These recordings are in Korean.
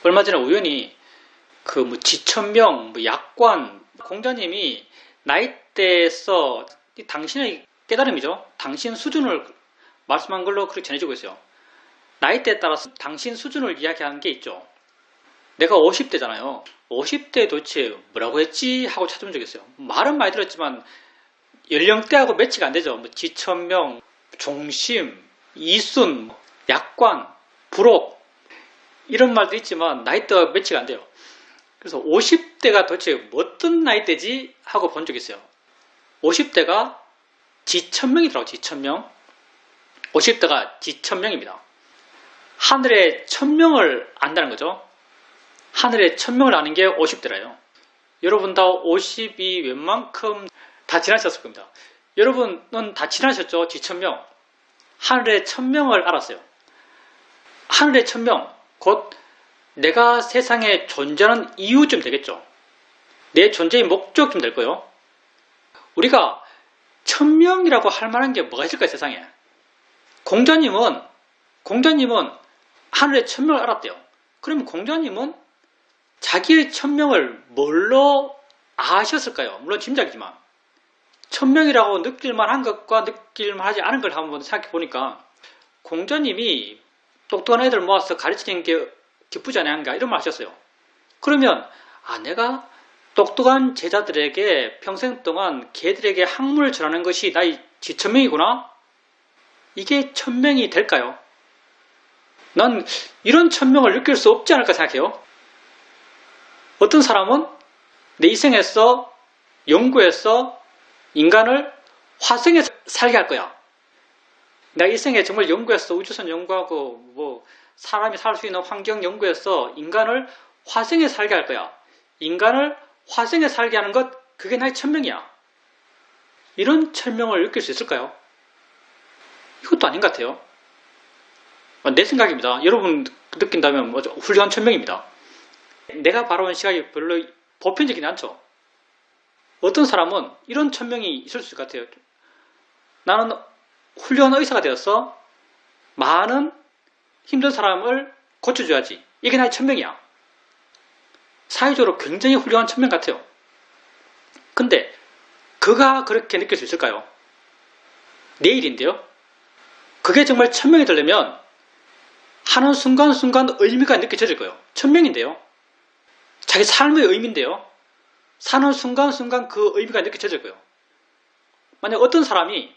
얼마 전에 우연히 그 뭐 지천명, 뭐 약관, 공자님이 나이대에서 당신의 깨달음이죠. 당신 수준을 말씀한 걸로 그렇게 전해지고 있어요. 나이대에 따라서 당신 수준을 이야기하는 게 있죠. 내가 50대잖아요. 50대 도대체 뭐라고 했지? 하고 찾아본 적이 있어요. 말은 많이 들었지만 연령대하고 매치가 안 되죠. 뭐 지천명, 종심, 이순, 약관, 불옥 이런 말도 있지만 나이대가 매치가 안 돼요. 그래서 50대가 도대체 어떤 나이대지? 하고 본 적이 있어요. 50대가 지천명이더라고. 지천명. 50대가 지천명입니다. 하늘의 천명을 안다는 거죠. 하늘의 천명을 아는 게 50대라요. 여러분 다 50이 웬만큼 다 지나셨을 겁니다. 여러분은 다 지나셨죠? 지천명. 하늘의 천명을 알았어요. 하늘의 천명, 곧 내가 세상에 존재하는 이유쯤 되겠죠. 내 존재의 목적쯤 될 거예요. 우리가 천명이라고 할 만한 게 뭐가 있을까요, 세상에? 공자님은 하늘의 천명을 알았대요. 그러면 공자님은 자기의 천명을 뭘로 아셨을까요? 물론 짐작이지만 천명이라고 느낄만한 것과 느낄만하지 않은 걸 한번 생각해 보니까 공자님이 똑똑한 애들 모아서 가르치는 게 기쁘지 않은가 이런 말 하셨어요. 그러면 내가 똑똑한 제자들에게 평생 동안 걔들에게 학문을 전하는 것이 나의 지천명이구나? 이게 천명이 될까요? 난 이런 천명을 느낄 수 없지 않을까 생각해요. 어떤 사람은 내 이생에서 연구해서 인간을 화성에 살게 할 거야. 내가 이생에 정말 연구해서 우주선 연구하고 뭐 사람이 살 수 있는 환경 연구해서 인간을 화성에 살게 할 거야. 인간을 화성에 살게 하는 것, 그게 나의 천명이야. 이런 천명을 느낄 수 있을까요? 이것도 아닌 것 같아요. 내 생각입니다. 여러분 느낀다면 훌륭한 천명입니다. 내가 바라보는 시각이 별로 보편적이지 않죠. 어떤 사람은 이런 천명이 있을 수 있을 것 같아요. 나는 훌륭한 의사가 되어서 많은 힘든 사람을 고쳐줘야지. 이게 나의 천명이야. 사회적으로 굉장히 훌륭한 천명 같아요. 근데 그가 그렇게 느낄 수 있을까요? 내일인데요. 그게 정말 천명이 되려면 하는 순간순간 의미가 느껴질 거예요. 천명인데요. 자기 삶의 의미인데요. 사는 순간순간 그 의미가 느껴질 거예요. 만약 어떤 사람이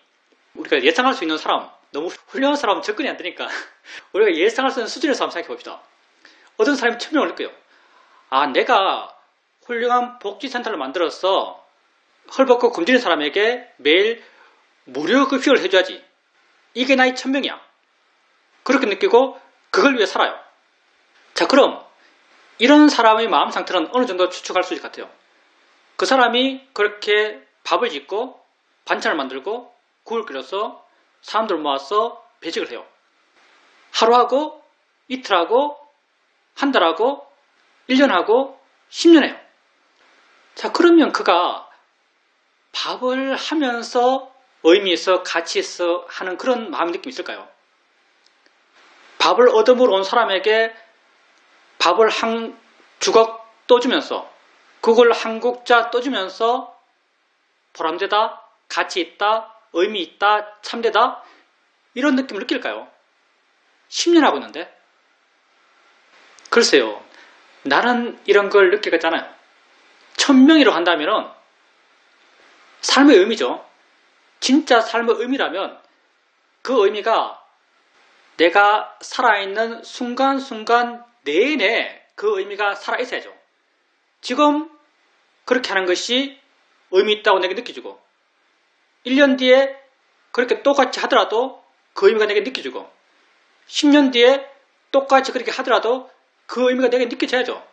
우리가 예상할 수 있는 사람, 너무 훌륭한 사람은 접근이 안 되니까 우리가 예상할 수 있는 수준에서 한번 생각해 봅시다. 어떤 사람이 천명을 느껴요. 내가 훌륭한 복지센터를 만들어서 헐벗고 굶주린 사람에게 매일 무료 급식을 해줘야지. 이게 나의 천명이야. 그렇게 느끼고 그걸 위해 살아요. 자, 그럼 이런 사람의 마음 상태는 어느 정도 추측할 수 있을 것 같아요. 그 사람이 그렇게 밥을 짓고 반찬을 만들고 국을 끓여서 사람들 모아서 배식을 해요. 하루하고 이틀하고 한 달하고 1년하고 10년 해요. 자, 그러면 그가 밥을 하면서 의미 있어 가치 있어 하는 그런 마음의 느낌이 있을까요? 밥을 얻어먹으러 온 사람에게 밥을 한 주걱 떠주면서 그걸 한 국자 떠주면서 보람되다, 가치 있다, 의미 있다, 참되다 이런 느낌을 느낄까요? 10년 하고 있는데? 글쎄요. 나는 이런 걸 느낄 것 같잖아요. 천명이라고 한다면 삶의 의미죠. 진짜 삶의 의미라면 그 의미가 내가 살아있는 순간순간 내내 그 의미가 살아있어야죠. 지금 그렇게 하는 것이 의미 있다고 내게 느껴지고 1년 뒤에 그렇게 똑같이 하더라도 그 의미가 내게 느껴지고 10년 뒤에 똑같이 그렇게 하더라도 그 의미가 내게 느껴져야죠.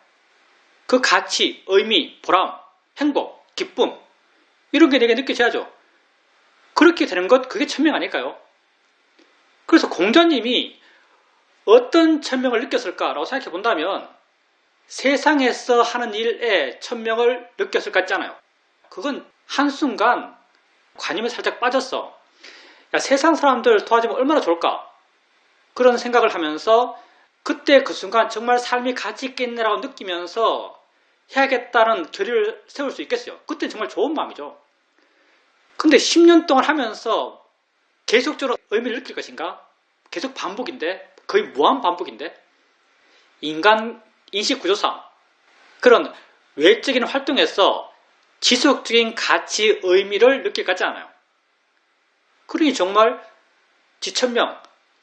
그 가치, 의미, 보람, 행복, 기쁨 이런 게 내게 느껴져야죠. 그렇게 되는 것 그게 천명 아닐까요? 그래서 공자님이 어떤 천명을 느꼈을까라고 생각해 본다면 세상에서 하는 일에 천명을 느꼈을 것 같잖아요. 그건 한순간 관념에 살짝 빠졌어. 야, 세상 사람들 도와주면 얼마나 좋을까? 그런 생각을 하면서 그때 그 순간 정말 삶이 가치 있겠네라고 느끼면서 해야겠다는 결의를 세울 수 있겠어요. 그때 정말 좋은 마음이죠. 근데 10년 동안 하면서 계속적으로 의미를 느낄 것인가? 계속 반복인데, 거의 무한 반복인데, 인간 인식 구조상 그런 외적인 활동에서 지속적인 가치, 의미를 느낄 것 같지 않아요. 그러니 정말 지천명,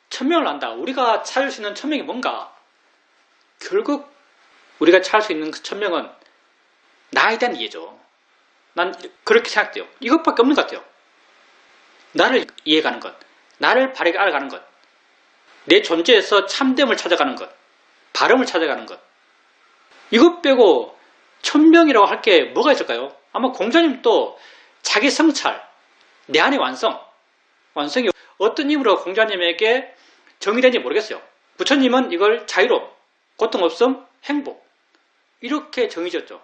천명을 한다. 우리가 찾을 수 있는 천명이 뭔가? 결국 우리가 찾을 수 있는 그 천명은 나에 대한 이해죠. 난 그렇게 생각돼요. 이것밖에 없는 것 같아요. 나를 이해가는 것, 나를 바르게 알아가는 것, 내 존재에서 참됨을 찾아가는 것, 발음을 찾아가는 것. 이것 빼고 천명이라고 할 게 뭐가 있을까요? 아마 공자님도 자기 성찰, 내 안의 완성이 어떤 힘으로 공자님에게 정의된지 모르겠어요. 부처님은 이걸 자유로움, 고통 없음, 행복 이렇게 정의지었죠.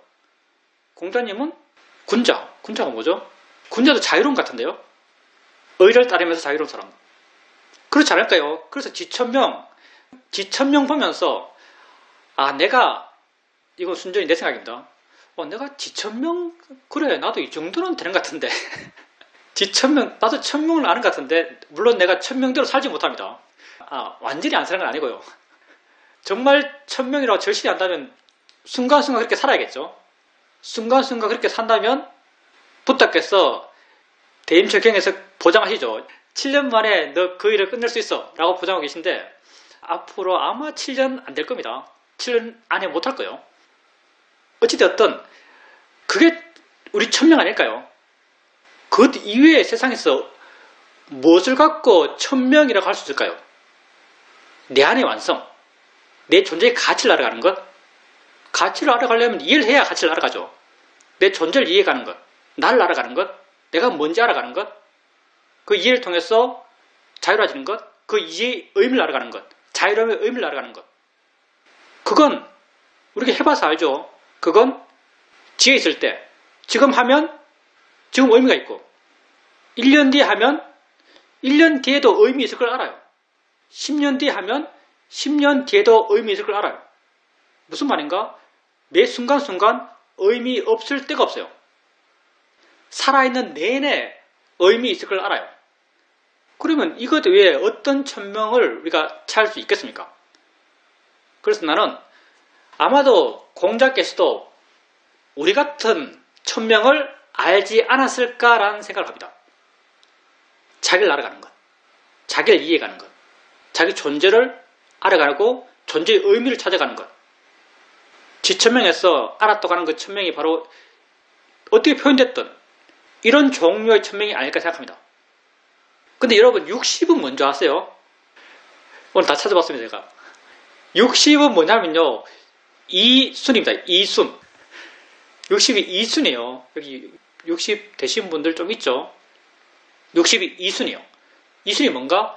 공자님은 군자가 뭐죠? 군자도 자유로움 같은데요? 의를 따르면서 자유로운 사람. 그렇지 않을까요? 그래서 지천명 보면서 내가 이건 순전히 내 생각입니다. 내가 지천명 그래 나도 이 정도는 되는 것 같은데 지천명 나도 천명을 아는 것 같은데 물론 내가 천명대로 살지 못합니다. 완전히 안 사는 건 아니고요. 정말 천명이라고 절실히 한다면 순간순간 그렇게 살아야겠죠. 순간순간 그렇게 산다면 부탁께서 대임철경에서 보장하시죠. 7년 만에 너 그 일을 끝낼 수 있어 라고 보장하고 계신데 앞으로 아마 7년 안 될 겁니다. 7년 안에 못할 거예요. 어찌되었든 그게 우리 천명 아닐까요? 그 이외의 세상에서 무엇을 갖고 천명이라고 할 수 있을까요? 내 안의 완성, 내 존재의 가치를 알아가는 것. 가치를 알아가려면 이해를 해야 가치를 알아가죠. 내 존재를 이해가는 것, 나를 알아가는 것, 내가 뭔지 알아가는 것, 그 이해를 통해서 자유로워지는 것, 그 이해의 의미를 알아가는 것, 자유로움의 의미를 알아가는 것. 그건 우리가 해봐서 알죠. 그건 지혜 있을 때 지금 하면 지금 의미가 있고 1년 뒤에 하면 1년 뒤에도 의미 있을 걸 알아요. 10년 뒤에 하면 10년 뒤에도 의미 있을 걸 알아요. 무슨 말인가? 매 순간순간 의미 없을 때가 없어요. 살아있는 내내 의미 있을 걸 알아요. 그러면 이것 외에 어떤 천명을 우리가 찾을 수 있겠습니까? 그래서 나는 아마도 공자께서도 우리 같은 천명을 알지 않았을까라는 생각을 합니다. 자기를 알아가는 것, 자기를 이해가는 것, 자기 존재를 알아가고 존재의 의미를 찾아가는 것. 지천명에서 알았다고 하는 그 천명이 바로 어떻게 표현됐든 이런 종류의 천명이 아닐까 생각합니다. 근데 여러분 60은 뭔지 아세요? 오늘 다 찾아봤습니다 제가. 60은 뭐냐면요 이순입니다. 이순. 60이 이순이에요. 여기 60 되신 분들 좀 있죠? 60이 이순이에요. 이순이 뭔가?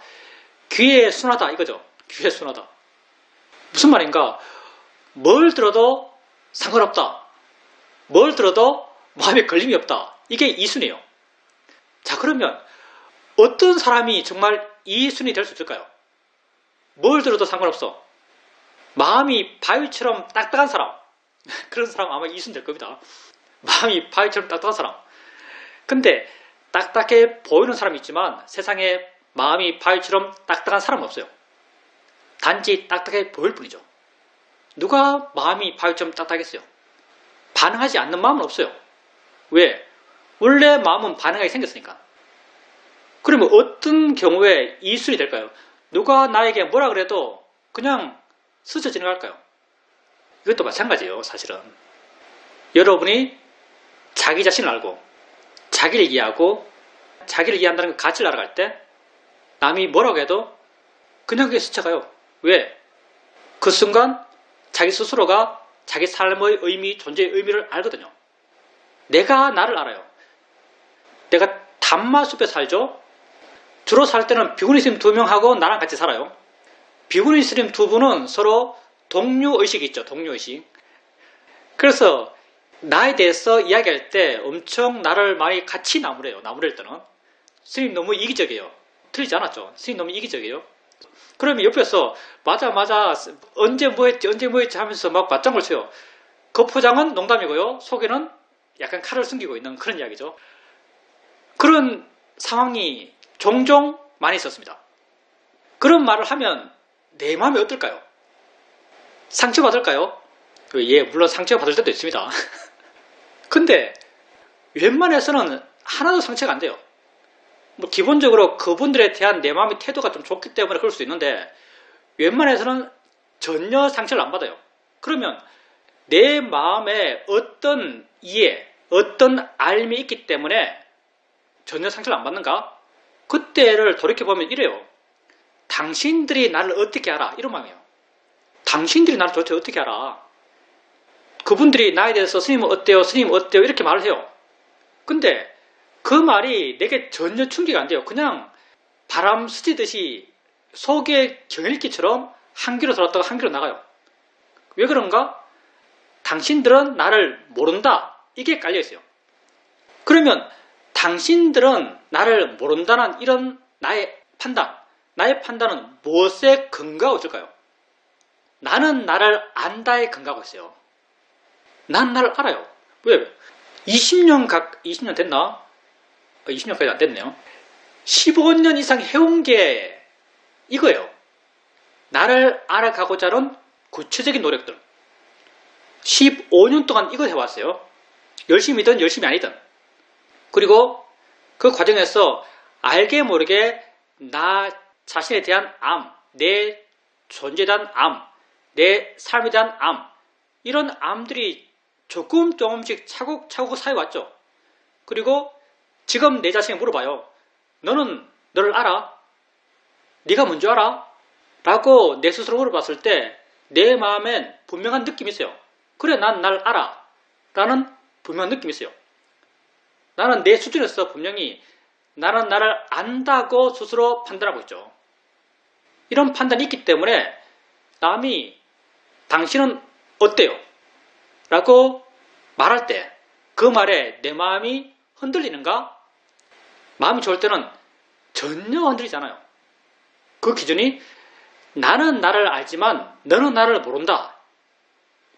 귀에 순하다 이거죠. 귀에 순하다. 무슨 말인가? 뭘 들어도 상관없다. 뭘 들어도 마음에 걸림이 없다. 이게 이순이에요. 자 그러면 어떤 사람이 정말 이순이 될 수 있을까요? 뭘 들어도 상관없어. 마음이 바위처럼 딱딱한 사람. 그런 사람 아마 이순 될 겁니다. 마음이 바위처럼 딱딱한 사람. 근데 딱딱해 보이는 사람이 있지만 세상에 마음이 바위처럼 딱딱한 사람은 없어요. 단지 딱딱해 보일 뿐이죠. 누가 마음이 바위처럼 딱딱했어요? 반응하지 않는 마음은 없어요. 왜? 원래 마음은 반응하게 생겼으니까. 그러면 어떤 경우에 이순이 될까요? 누가 나에게 뭐라 그래도 그냥 스쳐 지나갈까요? 이것도 마찬가지예요, 사실은. 여러분이 자기 자신을 알고 자기를 이해하고 자기를 이해한다는 그 가치를 알아갈 때 남이 뭐라고 해도 그냥 그게 스쳐가요. 왜? 그 순간 자기 스스로가 자기 삶의 의미, 존재의 의미를 알거든요. 내가 나를 알아요. 내가 단마숲에 살죠? 주로 살 때는 비구니 스님 2명하고 나랑 같이 살아요. 비구니 스님 2분은 서로 동료의식이 있죠. 동료의식. 그래서 나에 대해서 이야기할 때 엄청 나를 많이 같이 나무래요. 나무랄 때는. 스님 너무 이기적이에요. 틀리지 않았죠. 스님 너무 이기적이에요. 그러면 옆에서 맞아 언제 뭐 했지 하면서 막 맞장구를 쳐요. 그 포장은 농담이고요. 속에는 약간 칼을 숨기고 있는 그런 이야기죠. 그런 상황이 종종 많이 있었습니다. 그런 말을 하면 내 마음이 어떨까요? 상처받을까요? 예, 물론 상처받을 때도 있습니다. 근데 웬만해서는 하나도 상처가 안 돼요. 뭐 기본적으로 그분들에 대한 내 마음의 태도가 좀 좋기 때문에 그럴 수 있는데 웬만해서는 전혀 상처를 안 받아요. 그러면 내 마음에 어떤 이해, 어떤 알미 있기 때문에 전혀 상처를 안 받는가? 그때를 돌이켜보면 이래요. 당신들이 나를 어떻게 알아? 이런 마음이에요. 당신들이 나를 도대체 어떻게 알아? 그분들이 나에 대해서 스님 어때요? 스님 어때요? 이렇게 말을 해요. 근데 그 말이 내게 전혀 충격이 안 돼요. 그냥 바람 스치듯이 속에 경일기처럼 한 귀로 들어왔다가 한 귀로 나가요. 왜 그런가? 당신들은 나를 모른다. 이게 깔려있어요. 그러면 당신들은 나를 모른다는 이런 나의 판단은 무엇에 근거하고 있을까요? 나는 나를 안다에 근거하고 있어요. 난 나를 알아요. 왜? 20년 됐나? 20년까지 안 됐네요. 15년 이상 해온 게 이거예요. 나를 알아가고자 하는 구체적인 노력들. 15년 동안 이걸 해왔어요. 열심히든 열심히 아니든. 그리고 그 과정에서 알게 모르게 나 자신에 대한 암, 내 존재에 대한 암, 내 삶에 대한 암, 이런 암들이 조금씩 차곡차곡 쌓여왔죠. 그리고 지금 내 자신에게 물어봐요. 너는 너를 알아? 네가 뭔지 알아? 라고 내 스스로 물어봤을 때 내 마음엔 분명한 느낌이 있어요. 그래, 난 날 알아. 라는 분명한 느낌이 있어요. 나는 내 수준에서 분명히 나는 나를 안다고 스스로 판단하고 있죠. 이런 판단이 있기 때문에 남이 당신은 어때요? 라고 말할 때 그 말에 내 마음이 흔들리는가? 마음이 좋을 때는 전혀 흔들리지 않아요. 그 기준이 나는 나를 알지만 너는 나를 모른다.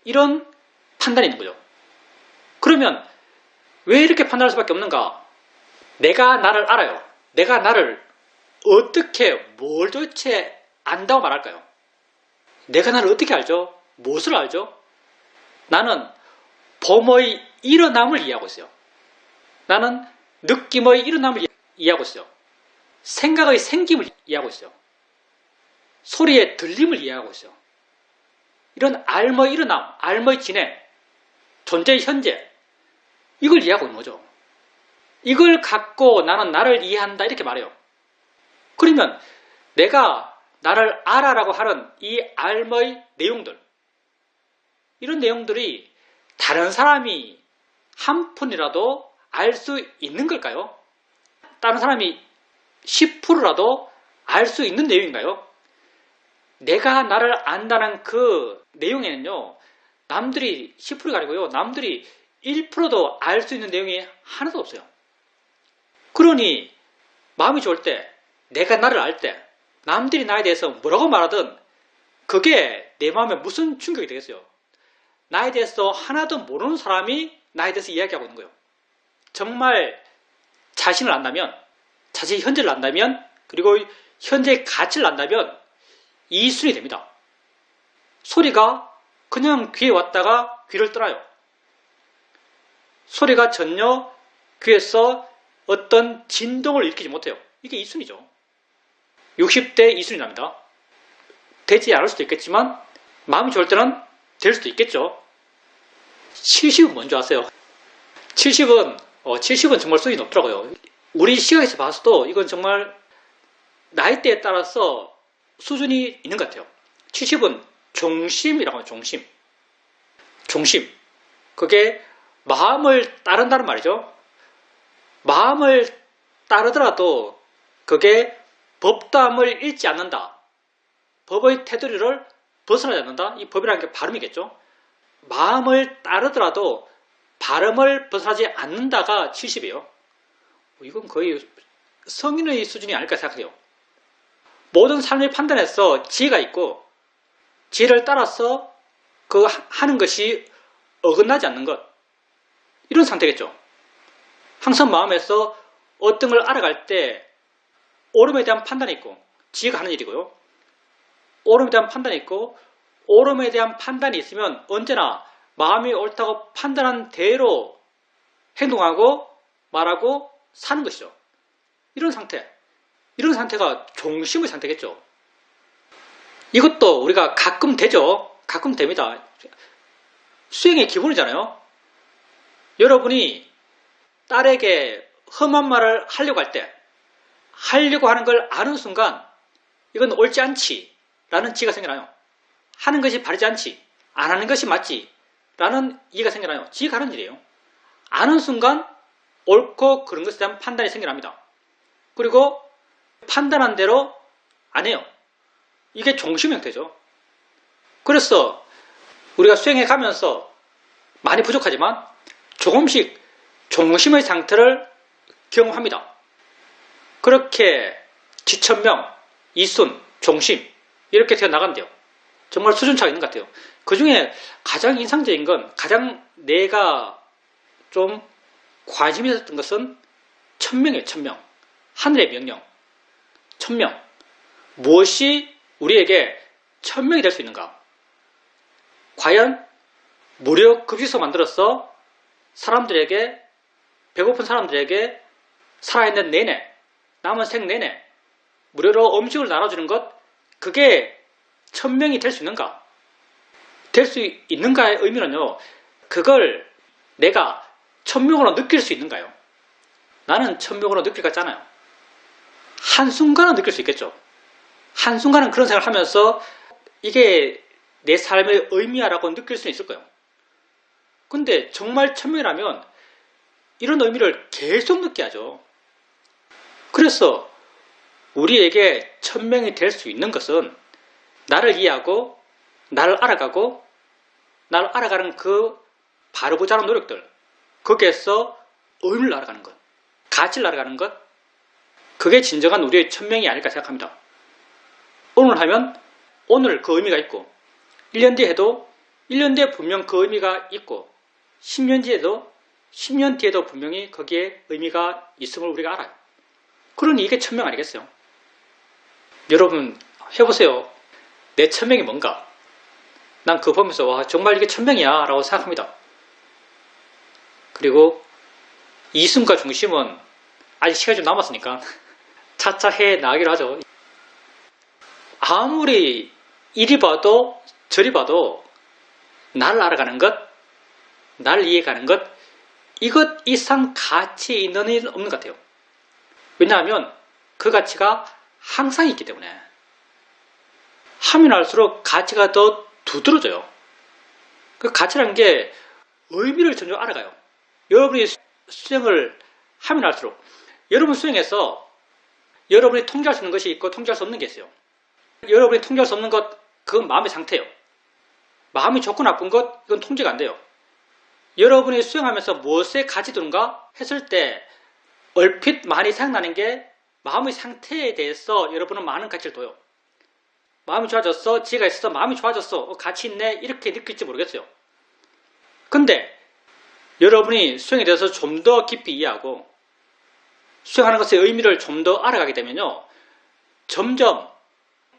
이런 판단이 있는 거죠. 그러면 왜 이렇게 판단할 수밖에 없는가? 내가 나를 알아요. 내가 나를 어떻게 뭘 도대체 안다고 말할까요? 내가 나를 어떻게 알죠? 무엇을 알죠? 나는 봄의 일어남을 이해하고 있어요. 나는 느낌의 일어남을 이해하고 있어요. 생각의 생김을 이해하고 있어요. 소리의 들림을 이해하고 있어요. 이런 알의 일어남, 알의 진행, 존재의 현재, 이걸 이해하고 있는 거죠. 이걸 갖고 나는 나를 이해한다 이렇게 말해요. 그러면 내가 나를 알아라고 하는 이 알의 내용들, 이런 내용들이 다른 사람이 한 푼이라도 알 수 있는 걸까요? 다른 사람이 10%라도 알 수 있는 내용인가요? 내가 나를 안다는 그 내용에는요, 남들이 10%가 아니고요, 남들이 1%도 알 수 있는 내용이 하나도 없어요. 그러니 마음이 좋을 때, 내가 나를 알 때, 남들이 나에 대해서 뭐라고 말하든 그게 내 마음에 무슨 충격이 되겠어요? 나에 대해서 하나도 모르는 사람이 나에 대해서 이야기하고 있는 거예요. 정말 자신을 안다면, 자신의 현재를 안다면, 그리고 현재의 가치를 안다면 이순이 됩니다. 소리가 그냥 귀에 왔다가 귀를 떠나요. 소리가 전혀 귀에서 어떤 진동을 일으키지 못해요. 이게 이순이죠. 60대 이순이 납니다. 되지 않을 수도 있겠지만 마음이 좋을 때는 될 수도 있겠죠. 70은 뭔지 아세요? 70은 정말 수준이 높더라고요. 우리 시각에서 봐서도 이건 정말 나이대에 따라서 수준이 있는 것 같아요. 70은 종심이라고 하죠. 종심. 그게 마음을 따른다는 말이죠. 마음을 따르더라도 그게 법담을 잃지 않는다. 법의 테두리를 벗어나지 않는다. 이 법이라는 게 발음이겠죠. 마음을 따르더라도 발음을 벗어나지 않는다가 70이에요. 이건 거의 성인의 수준이 아닐까 생각해요. 모든 삶의 판단에서 지혜가 있고 지혜를 따라서 그 하는 것이 어긋나지 않는 것, 이런 상태겠죠. 항상 마음에서 어떤 걸 알아갈 때 옳음에 대한 판단이 있고 지혜가 하는 일이고요. 옳음에 대한 판단이 있고 옳음에 대한 판단이 있으면 언제나 마음이 옳다고 판단한 대로 행동하고 말하고 사는 것이죠. 이런 상태가 종심의 상태겠죠. 이것도 우리가 가끔 되죠. 가끔 됩니다. 수행의 기본이잖아요. 여러분이 딸에게 험한 말을 하려고 할 때, 하려고 하는 걸 아는 순간 이건 옳지 않지 라는 지혜가 생겨나요. 하는 것이 바르지 않지, 안 하는 것이 맞지 라는 이해가 생겨나요. 지혜가 하는 일이에요. 아는 순간 옳고 그런 것에 대한 판단이 생겨납니다. 그리고 판단한 대로 안 해요. 이게 종심 형태죠. 그래서 우리가 수행해 가면서 많이 부족하지만 조금씩 종심의 상태를 경험합니다. 그렇게 지천명, 이순, 종심 이렇게 되어 나간대요. 정말 수준차가 있는 것 같아요. 그 중에 가장 인상적인 건, 가장 내가 좀 관심이 있었던 것은 천명이에요. 천명. 하늘의 명령. 천명. 무엇이 우리에게 천명이 될 수 있는가? 과연 무료 급식소 만들어서 사람들에게, 배고픈 사람들에게 살아있는 내내, 남은 생 내내 무료로 음식을 나눠주는 것, 그게 천명이 될 수 있는가? 될 수 있는가의 의미는요, 그걸 내가 천명으로 느낄 수 있는가요? 나는 천명으로 느낄 것 같잖아요. 한순간은 느낄 수 있겠죠. 한순간은 그런 생각을 하면서 이게 내 삶의 의미야라고 느낄 수는 있을 거예요. 근데 정말 천명이라면 이런 의미를 계속 느껴야 하죠. 그래서 우리에게 천명이 될 수 있는 것은 나를 이해하고 나를 알아가고 나를 알아가는 그 바르고자 하는 노력들, 거기에서 의미를 알아가는 것, 가치를 알아가는 것, 그게 진정한 우리의 천명이 아닐까 생각합니다. 오늘 하면 오늘 그 의미가 있고 1년 뒤에 해도 1년 뒤에 분명 그 의미가 있고 10년 뒤에도 10년 뒤에도 분명히 거기에 의미가 있음을 우리가 알아요. 그러니 이게 천명 아니겠어요? 여러분 해보세요. 내 천명이 뭔가? 난 그거 보면서 와, 정말 이게 천명이야 라고 생각합니다. 그리고 이순과 중심은 아직 시간이 좀 남았으니까 차차 해 나가기로 하죠. 아무리 이리 봐도 저리 봐도 나를 알아가는 것, 나를 이해가는 것, 이것 이상 가치 있는 일은 없는 것 같아요. 왜냐하면 그 가치가 항상 있기 때문에. 하면 할수록 가치가 더 두드러져요. 그 가치라는 게 의미를 전혀 알아가요. 여러분이 수행을 하면 할수록, 여러분 수행에서 여러분이 통제할 수 있는 것이 있고 통제할 수 없는 게 있어요. 여러분이 통제할 수 없는 것, 그건 마음의 상태예요. 마음이 좋고 나쁜 것, 이건 통제가 안 돼요. 여러분이 수행하면서 무엇에 가치 두는가 했을 때 얼핏 많이 생각나는 게 마음의 상태에 대해서 여러분은 많은 가치를 둬요. 마음이 좋아졌어, 지혜가 있어서 마음이 좋아졌어, 가치 있네, 이렇게 느낄지 모르겠어요. 근데 여러분이 수행에 대해서 좀 더 깊이 이해하고 수행하는 것의 의미를 좀 더 알아가게 되면요, 점점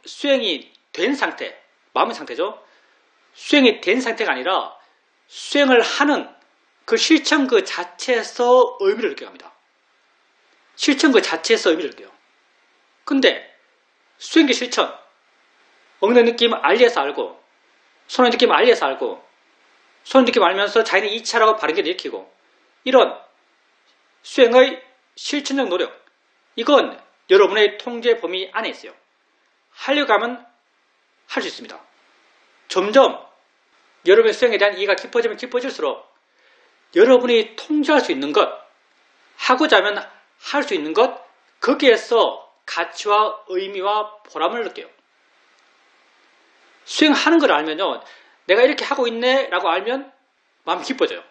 수행이 된 상태, 마음의 상태죠. 수행이 된 상태가 아니라 수행을 하는 그 실천 그 자체에서 의미를 느껴갑니다. 실천 그 자체에서 의미를 느껴요. 근데 수행의 실천, 엉덩이 느낌 알리에서 알고, 손의 느낌 알리에서 알고, 손의 느낌 알면서 자기는 2차라고 바른 게 일으키고, 이런 수행의 실천적 노력, 이건 여러분의 통제 범위 안에 있어요. 하려고 하면 할 수 있습니다. 점점 여러분의 수행에 대한 이해가 깊어지면 깊어질수록 여러분이 통제할 수 있는 것, 하고자 하면 할 수 있는 것, 거기에서 가치와 의미와 보람을 느껴요. 수행하는 걸 알면요, 내가 이렇게 하고 있네 라고 알면 마음이 기뻐져요.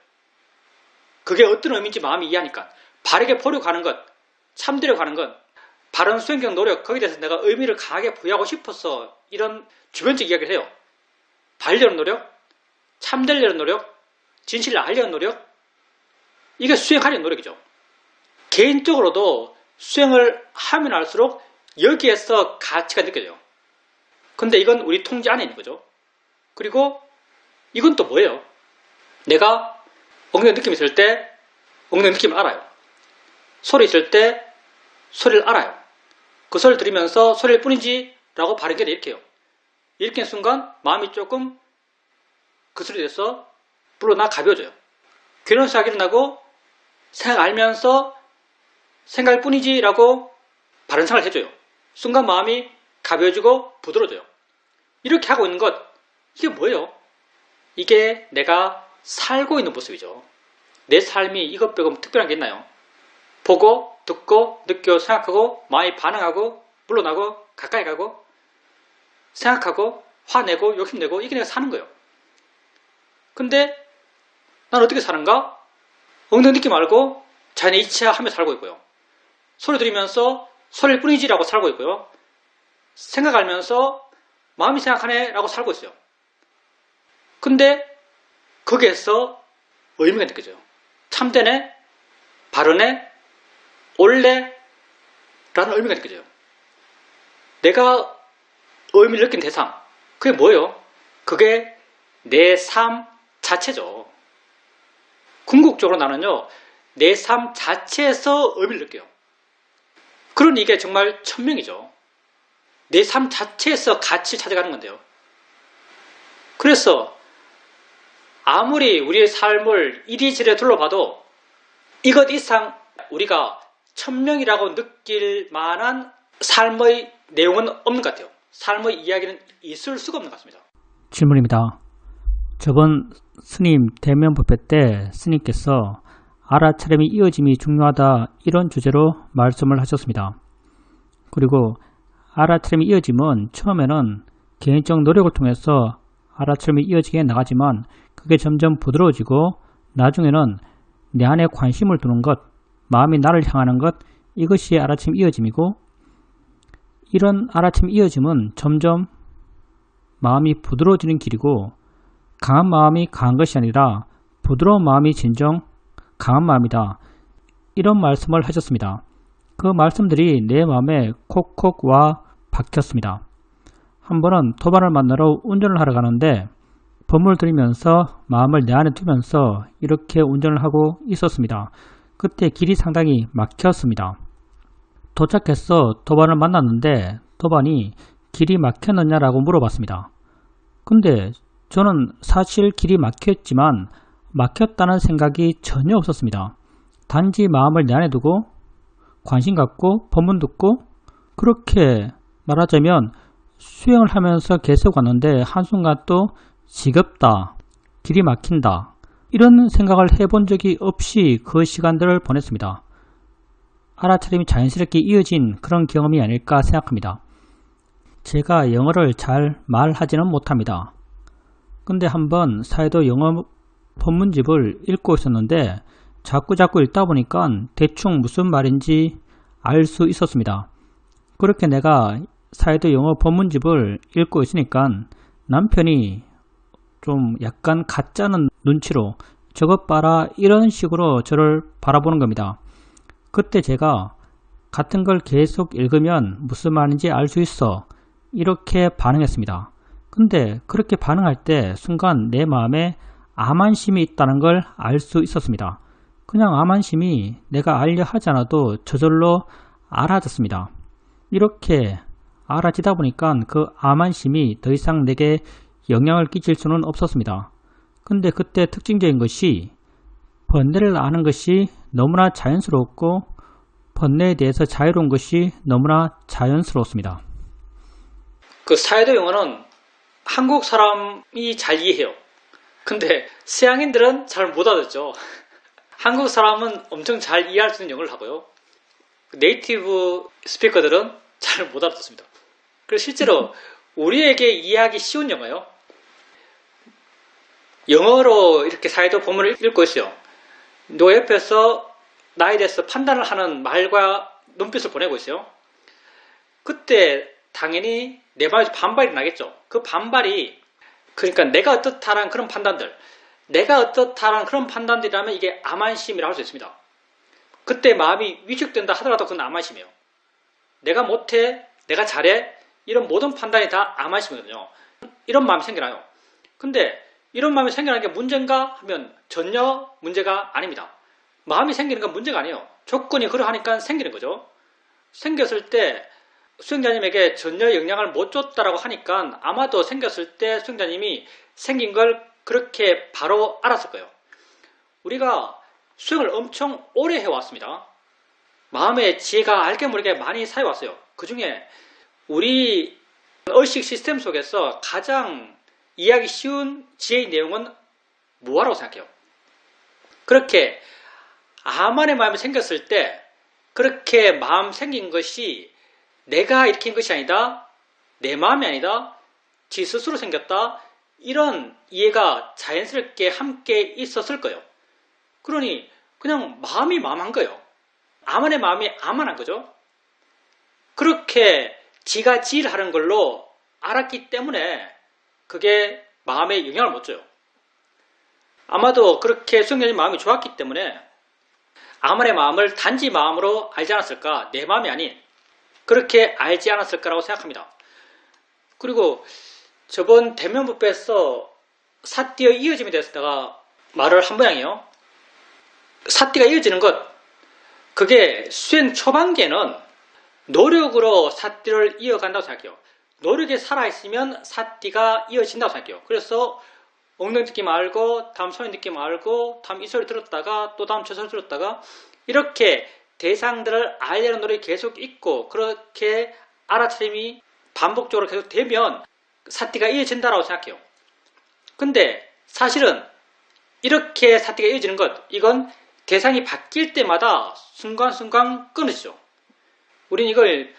그게 어떤 의미인지 마음이 이해하니까. 바르게 보려고 하는 것, 참되려고 하는 것, 바른 수행적 노력, 거기에 대해서 내가 의미를 강하게 부여하고 싶어서 이런 주변적 이야기를 해요. 바르려는 노력, 참되려는 노력, 진실을 알려는 노력, 이게 수행하려는 노력이죠. 개인적으로도 수행을 하면 할수록 여기에서 가치가 느껴져요. 근데 이건 우리 통제 안에 있는 거죠. 그리고 이건 또 뭐예요? 내가 엉덩이 느낌이 있을 때 엉덩이 느낌을 알아요. 소리 있을 때 소리를 알아요. 그 소리를 들으면서 소리일 뿐이지 라고 바른 게 이렇게 해요. 이렇게 하는 순간 마음이 조금 그 소리에 대해서 물러나 가벼워져요. 괴로운 생각이 일어나고 생각 알면서 생각일 뿐이지 라고 바른 생각을 해줘요. 순간 마음이 가벼워지고 부드러워져요. 이렇게 하고 있는 것, 이게 뭐예요? 이게 내가 살고 있는 모습이죠. 내 삶이 이것 빼고 특별한 게 있나요? 보고, 듣고, 느끼고, 생각하고, 마음이 반응하고, 물러나고, 가까이 가고, 생각하고, 화내고, 욕심내고, 이게 내가 사는 거예요. 근데 난 어떻게 사는가? 엉덩이 느낌 알고 자연의 이치하며 살고 있고요. 소리 들으면서 소리일 뿐이지라고 살고 있고요. 생각 알면서 마음이 생각하네 라고 살고 있어요. 근데 거기에서 의미가 느껴져요. 참되네, 바르네, 옳네 라는 의미가 느껴져요. 내가 의미를 느낀 대상, 그게 뭐예요? 그게 내 삶 자체죠. 궁극적으로 나는요, 내 삶 자체에서 의미를 느껴요. 그러니 이게 정말 천명이죠. 내 삶 자체에서 가치를 찾아가는 건데요. 그래서 아무리 우리의 삶을 이리저리 둘러봐도 이것 이상 우리가 천명이라고 느낄 만한 삶의 내용은 없는 것 같아요. 삶의 이야기는 있을 수가 없는 것 같습니다. 질문입니다. 저번 스님 대면법회 때 스님께서 알아차림이 이어짐이 중요하다 이런 주제로 말씀을 하셨습니다. 그리고 알아차림이 이어짐은 처음에는 개인적 노력을 통해서 알아차림이 이어지게 나가지만 그게 점점 부드러워지고 나중에는 내 안에 관심을 두는 것, 마음이 나를 향하는 것, 이것이 알아차림 이어짐이고 이런 알아차림 이어짐은 점점 마음이 부드러워지는 길이고 강한 마음이 강한 것이 아니라 부드러운 마음이 진정 강한 마음이다. 이런 말씀을 하셨습니다. 그 말씀들이 내 마음에 콕콕 와 박혔습니다. 한 번은 도반을 만나러 운전을 하러 가는데 법문을 들으면서 마음을 내 안에 두면서 이렇게 운전을 하고 있었습니다. 그때 길이 상당히 막혔습니다. 도착해서 도반을 만났는데 도반이 길이 막혔느냐라고 물어봤습니다. 근데 저는 사실 길이 막혔지만 막혔다는 생각이 전혀 없었습니다. 단지 마음을 내 안에 두고 관심 갖고 법문 듣고 그렇게 말하자면 수행을 하면서 계속 왔는데 한순간 또 지겹다, 길이 막힌다 이런 생각을 해본 적이 없이 그 시간들을 보냈습니다. 알아차림이 자연스럽게 이어진 그런 경험이 아닐까 생각합니다. 제가 영어를 잘 말하지는 못합니다. 근데 한번 사이도 영어 법문집을 읽고 있었는데 자꾸 읽다 보니까 대충 무슨 말인지 알 수 있었습니다. 그렇게 내가 사이도 영어 법문집을 읽고 있으니까 남편이 좀 약간 가짜는 눈치로 저것 봐라 이런 식으로 저를 바라보는 겁니다. 그때 제가 같은 걸 계속 읽으면 무슨 말인지 알 수 있어 이렇게 반응했습니다. 근데 그렇게 반응할 때 순간 내 마음에 암안심이 있다는 걸 알 수 있었습니다. 그냥 암안심이 내가 알려 하지 않아도 저절로 알아졌습니다. 이렇게 알아지다 보니까 그 암안심이 더 이상 내게 영향을 끼칠 수는 없었습니다. 근데 그때 특징적인 것이 번뇌를 아는 것이 너무나 자연스럽고 번뇌에 대해서 자유로운 것이 너무나 자연스러웠습니다. 그 사이도 영어는 한국 사람이 잘 이해해요. 근데 서양인들은 잘 못 알아듣죠. 한국 사람은 엄청 잘 이해할 수 있는 영어를 하고요. 네이티브 스피커들은 잘 못 알아듣습니다. 그래서 실제로 우리에게 이해하기 쉬운 영어요. 영어로 이렇게 사이도 본문을 읽고 있어요. 너 옆에서 나에 대해서 판단을 하는 말과 눈빛을 보내고 있어요. 그때 당연히 내 마음에서 반발이 나겠죠. 그 반발이 그러니까 내가 어떻다라는 그런 판단들, 내가 어떻다라는 그런 판단들이라면 이게 암안심이라고 할 수 있습니다. 그때 마음이 위축된다 하더라도 그건 암안심이에요. 내가 못해, 내가 잘해, 이런 모든 판단이 다 암안심이거든요. 이런 마음이 생겨나요. 근데 이런 마음이 생겨나는 게 문제인가 하면 전혀 문제가 아닙니다. 마음이 생기는 건 문제가 아니에요. 조건이 그러하니까 생기는 거죠. 생겼을 때 수행자님에게 전혀 영향을 못 줬다라고 하니까 아마도 생겼을 때 수행자님이 생긴 걸 그렇게 바로 알았을 거예요. 우리가 수행을 엄청 오래 해왔습니다. 마음의 지혜가 알게 모르게 많이 쌓여왔어요. 그 중에 우리 의식 시스템 속에서 가장 이해하기 쉬운 지혜의 내용은 뭐라고 생각해요? 그렇게 아만의 마음이 생겼을 때 그렇게 마음 생긴 것이 내가 일으킨 것이 아니다, 내 마음이 아니다, 지 스스로 생겼다, 이런 이해가 자연스럽게 함께 있었을 거예요. 그러니 그냥 마음이 마음한 거예요. 아만의 마음이 아만한 거죠. 그렇게 지가 지를 하는 걸로 알았기 때문에 그게 마음에 영향을 못 줘요. 아마도 그렇게 수행자님 마음이 좋았기 때문에 아만의 마음을 단지 마음으로 알지 않았을까, 내 마음이 아닌 그렇게 알지 않았을까라고 생각합니다. 그리고 저번 대면법에서 사띠의 이어짐에 대해서 내가 말을 한 모양이에요. 사띠가 이어지는 것, 그게 수행 초반기에는 노력으로 사띠를 이어간다고 생각해요. 노력이 살아있으면 사띠가 이어진다고 생각해요. 그래서 엉덩이 느낌 알고, 다음 손의 느낌 알고, 다음 이 소리 들었다가, 또 다음 저 소리 들었다가, 이렇게 대상들을 알려는 노력이 계속 있고, 그렇게 알아차림이 반복적으로 계속 되면 사띠가 이어진다고 생각해요. 근데 사실은 이렇게 사띠가 이어지는 것, 이건 대상이 바뀔 때마다 순간순간 끊어지죠. 우린 이걸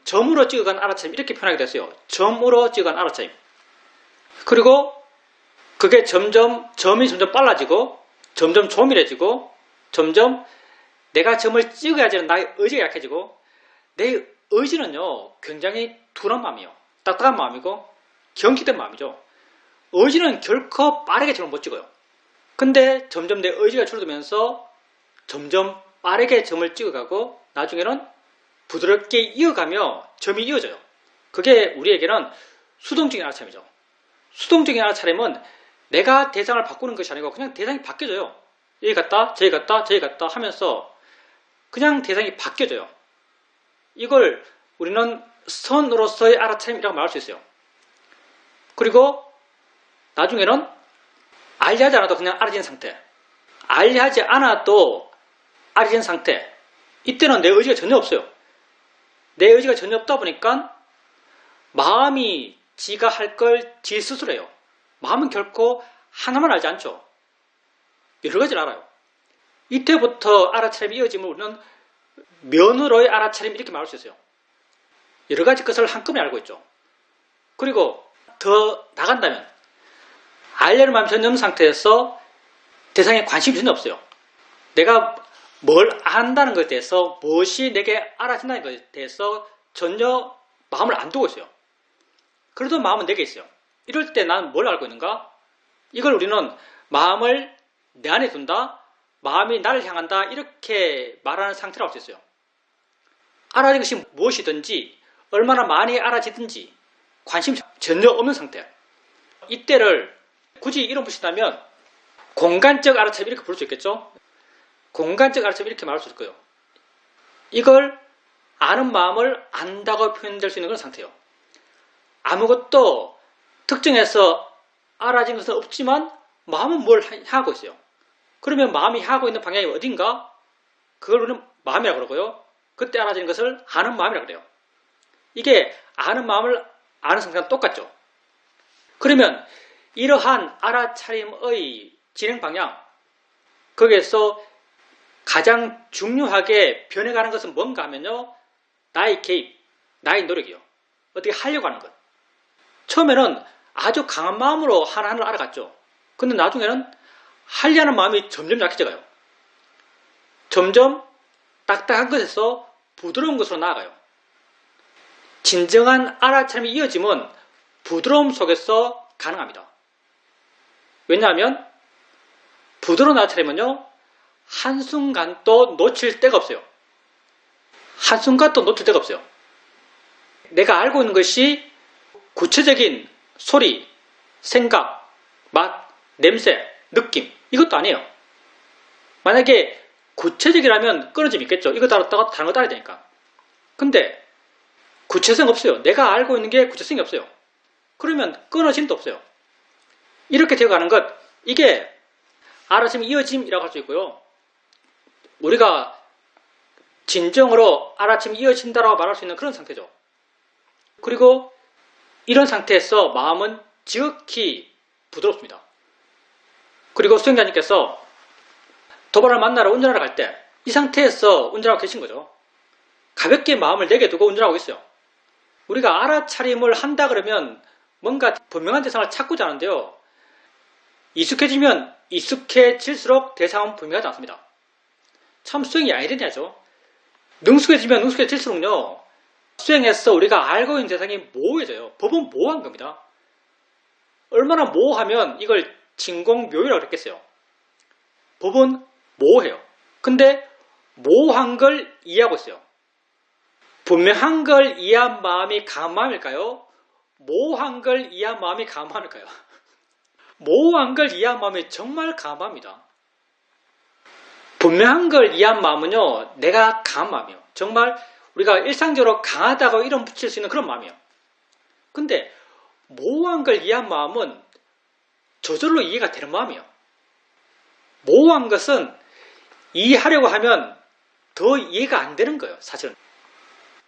점으로 찍어간 알아차림, 이렇게 표현하게 됐어요. 점으로 찍어간 알아차림. 그리고 그게 점이 점점 빨라지고, 점점 조밀해지고, 점점 내가 점을 찍어야지는 나의 의지가 약해지고, 내 의지는요, 굉장히 둔한 마음이에요. 딱딱한 마음이고, 경직된 마음이죠. 의지는 결코 빠르게 점을 못 찍어요. 근데 점점 내 의지가 줄어들면서 점점 빠르게 점을 찍어가고, 나중에는 부드럽게 이어가며 점이 이어져요. 그게 우리에게는 수동적인 알아차림이죠. 수동적인 알아차림은 내가 대상을 바꾸는 것이 아니고 그냥 대상이 바뀌어져요. 여기 갔다 저기 갔다 저기 갔다 하면서 그냥 대상이 바뀌어져요. 이걸 우리는 선으로서의 알아차림이라고 말할 수 있어요. 그리고 나중에는 알리하지 않아도 그냥 알아진 상태, 알리하지 않아도 알아진 상태, 이때는 내 의지가 전혀 없어요. 내 의지가 전혀 없다 보니까 마음이 지가 할 걸 지 스스로 해요. 마음은 결코 하나만 알지 않죠. 여러 가지를 알아요. 이때부터 알아차림이 이어지면 우리는 면으로의 알아차림, 이렇게 말할 수 있어요. 여러 가지 것을 한꺼번에 알고 있죠. 그리고 더 나간다면 알려는 마음이 전혀 없는 상태에서 대상에 관심이 전혀 없어요. 내가 뭘 안다는 것에 대해서, 무엇이 내게 알아진다는 것에 대해서 전혀 마음을 안 두고 있어요. 그래도 마음은 내게 있어요. 이럴 때 난 뭘 알고 있는가? 이걸 우리는 마음을 내 안에 둔다, 마음이 나를 향한다, 이렇게 말하는 상태라고 할 수 있어요. 알아진 것이 무엇이든지, 얼마나 많이 알아지든지 관심이 전혀 없는 상태. 이때를 굳이 이름 붙인다면 공간적 알아차림, 이렇게 부를 수 있겠죠? 공간적 알아차림, 이렇게 말할 수 있을 거예요. 이걸 아는 마음을 안다고 표현될 수 있는 그런 상태예요. 아무것도 특정해서 알아진 것은 없지만 마음은 뭘 향하고 있어요. 그러면 마음이 향하고 있는 방향이 어딘가? 그걸 우리는 마음이라고 그러고요. 그때 알아지는 것을 아는 마음이라고 그래요. 이게 아는 마음을 아는 상태랑 똑같죠. 그러면 이러한 알아차림의 진행 방향, 거기에서 가장 중요하게 변해가는 것은 뭔가 하면요, 나의 개입, 나의 노력이요. 어떻게 하려고 하는 것. 처음에는 아주 강한 마음으로 하나하나 알아갔죠. 근데 나중에는 하려는 마음이 점점 약해져가요. 점점 딱딱한 것에서 부드러운 것으로 나아가요. 진정한 알아차림의 이어짐은 부드러움 속에서 가능합니다. 왜냐하면 부드러운 알아차림은요, 한순간도 놓칠 데가 없어요. 한순간도 놓칠 데가 없어요. 내가 알고 있는 것이 구체적인 소리, 생각, 맛, 냄새, 느낌, 이것도 아니에요. 만약에 구체적이라면 끊어짐이 있겠죠. 이거 따랐다가 다른 거 따라야 되니까. 근데 구체성 없어요. 내가 알고 있는 게 구체성이 없어요. 그러면 끊어짐도 없어요. 이렇게 되어가는 것, 이게 알아차림 이어짐이라고 할 수 있고요. 우리가 진정으로 알아차림이 이어진다라고 말할 수 있는 그런 상태죠. 그리고 이런 상태에서 마음은 지극히 부드럽습니다. 그리고 수행자님께서 도발을 만나러 운전하러 갈 때 이 상태에서 운전하고 계신 거죠. 가볍게 마음을 내게두고 운전하고 있어요. 우리가 알아차림을 한다 그러면 뭔가 분명한 대상을 찾고자 하는데요. 익숙해지면 익숙해질수록 대상은 분명하지 않습니다. 참 수행이 아이러니하죠. 능숙해지면 능숙해질수록요. 수행에서 우리가 알고 있는 대상이 모호해져요. 법은 모호한 겁니다. 얼마나 모호하면 이걸 진공묘유라고 그랬겠어요. 법은 모호해요. 근데 모호한 걸 이해하고 있어요. 분명한 걸 이해한 마음이 강한 마음일까요? 모호한 걸 이해한 마음이 강한 마음일까요? 모호한 걸 이해한 마음이 정말 강한 마음입니다. 분명한 걸 이해한 마음은요, 내가 강한 마음이에요. 정말 우리가 일상적으로 강하다고 이름 붙일 수 있는 그런 마음이에요. 근데 모호한 걸 이해한 마음은 저절로 이해가 되는 마음이에요. 모호한 것은 이해하려고 하면 더 이해가 안 되는 거예요, 사실은.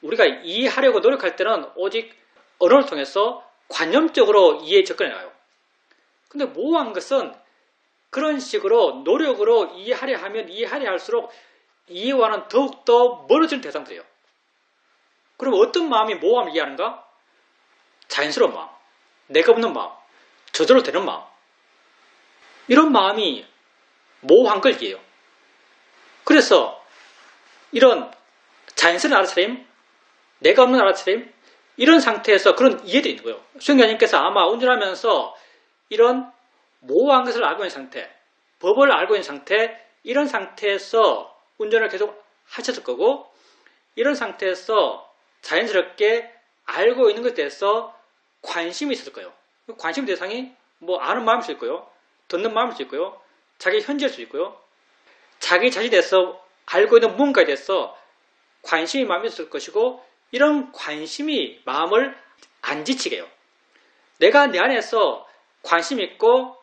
우리가 이해하려고 노력할 때는 오직 언어를 통해서 관념적으로 이해에 접근해 나가요. 근데 모호한 것은 그런 식으로 노력으로 이해하려 하면 이해하려 할수록 이해와는 더욱더 멀어지는 대상들이에요. 그럼 어떤 마음이 모호함을 이해하는가? 자연스러운 마음, 내가 없는 마음, 저절로 되는 마음. 이런 마음이 모호한 걸 이해해요. 그래서 이런 자연스러운 알아차림, 내가 없는 알아차림, 이런 상태에서 그런 이해들이 있는 거예요. 수행자님께서 아마 운전하면서 이런 모호한 것을 알고 있는 상태, 법을 알고 있는 상태, 이런 상태에서 운전을 계속 하셨을 거고, 이런 상태에서 자연스럽게 알고 있는 것에 대해서 관심이 있었을 거예요. 관심 대상이 뭐 아는 마음일 수 있고요, 듣는 마음일 수 있고요, 자기 현재일 수 있고요, 자기 자신에 대해서 알고 있는 무언가에 대해서 관심이 마음이 있을 것이고, 이런 관심이 마음을 안 지치게 해요. 내가 내 안에서 관심 있고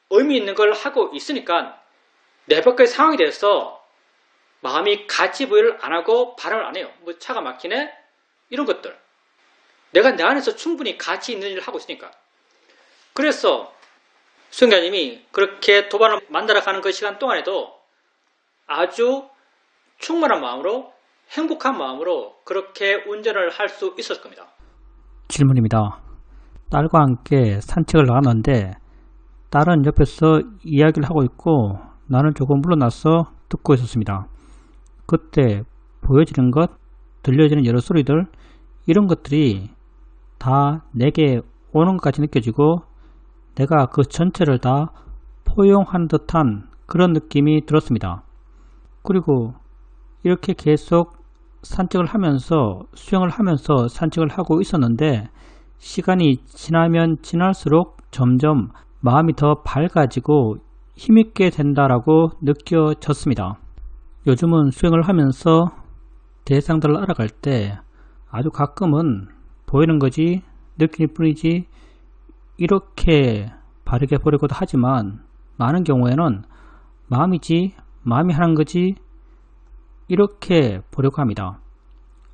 의미 있는 걸 하고 있으니까 내 밖의 상황에 대해서 마음이 가치 부여를 안 하고 반응을 안 해요. 뭐 차가 막히네? 이런 것들. 내가 내 안에서 충분히 가치 있는 일을 하고 있으니까. 그래서 수행자님이 그렇게 도반을 만나러 가는 그 시간 동안에도 아주 충만한 마음으로, 행복한 마음으로 그렇게 운전을 할 수 있었을 겁니다. 질문입니다. 딸과 함께 산책을 나갔는데 딸은 옆에서 이야기를 하고 있고 나는 조금 물러나서 듣고 있었습니다. 그때 보여지는 것, 들려지는 여러 소리들, 이런 것들이 다 내게 오는 것까지 느껴지고 내가 그 전체를 다 포용한 듯한 그런 느낌이 들었습니다. 그리고 이렇게 계속 산책을 하면서, 수영을 하면서 산책을 하고 있었는데 시간이 지나면 지날수록 점점 마음이 더 밝아지고 힘있게 된다라고 느껴졌습니다. 요즘은 수행을 하면서 대상들을 알아갈 때 아주 가끔은 보이는 거지, 느낄 뿐이지 이렇게 바르게 보려고도 하지만 많은 경우에는 마음이지, 마음이 하는 거지 이렇게 보려고 합니다.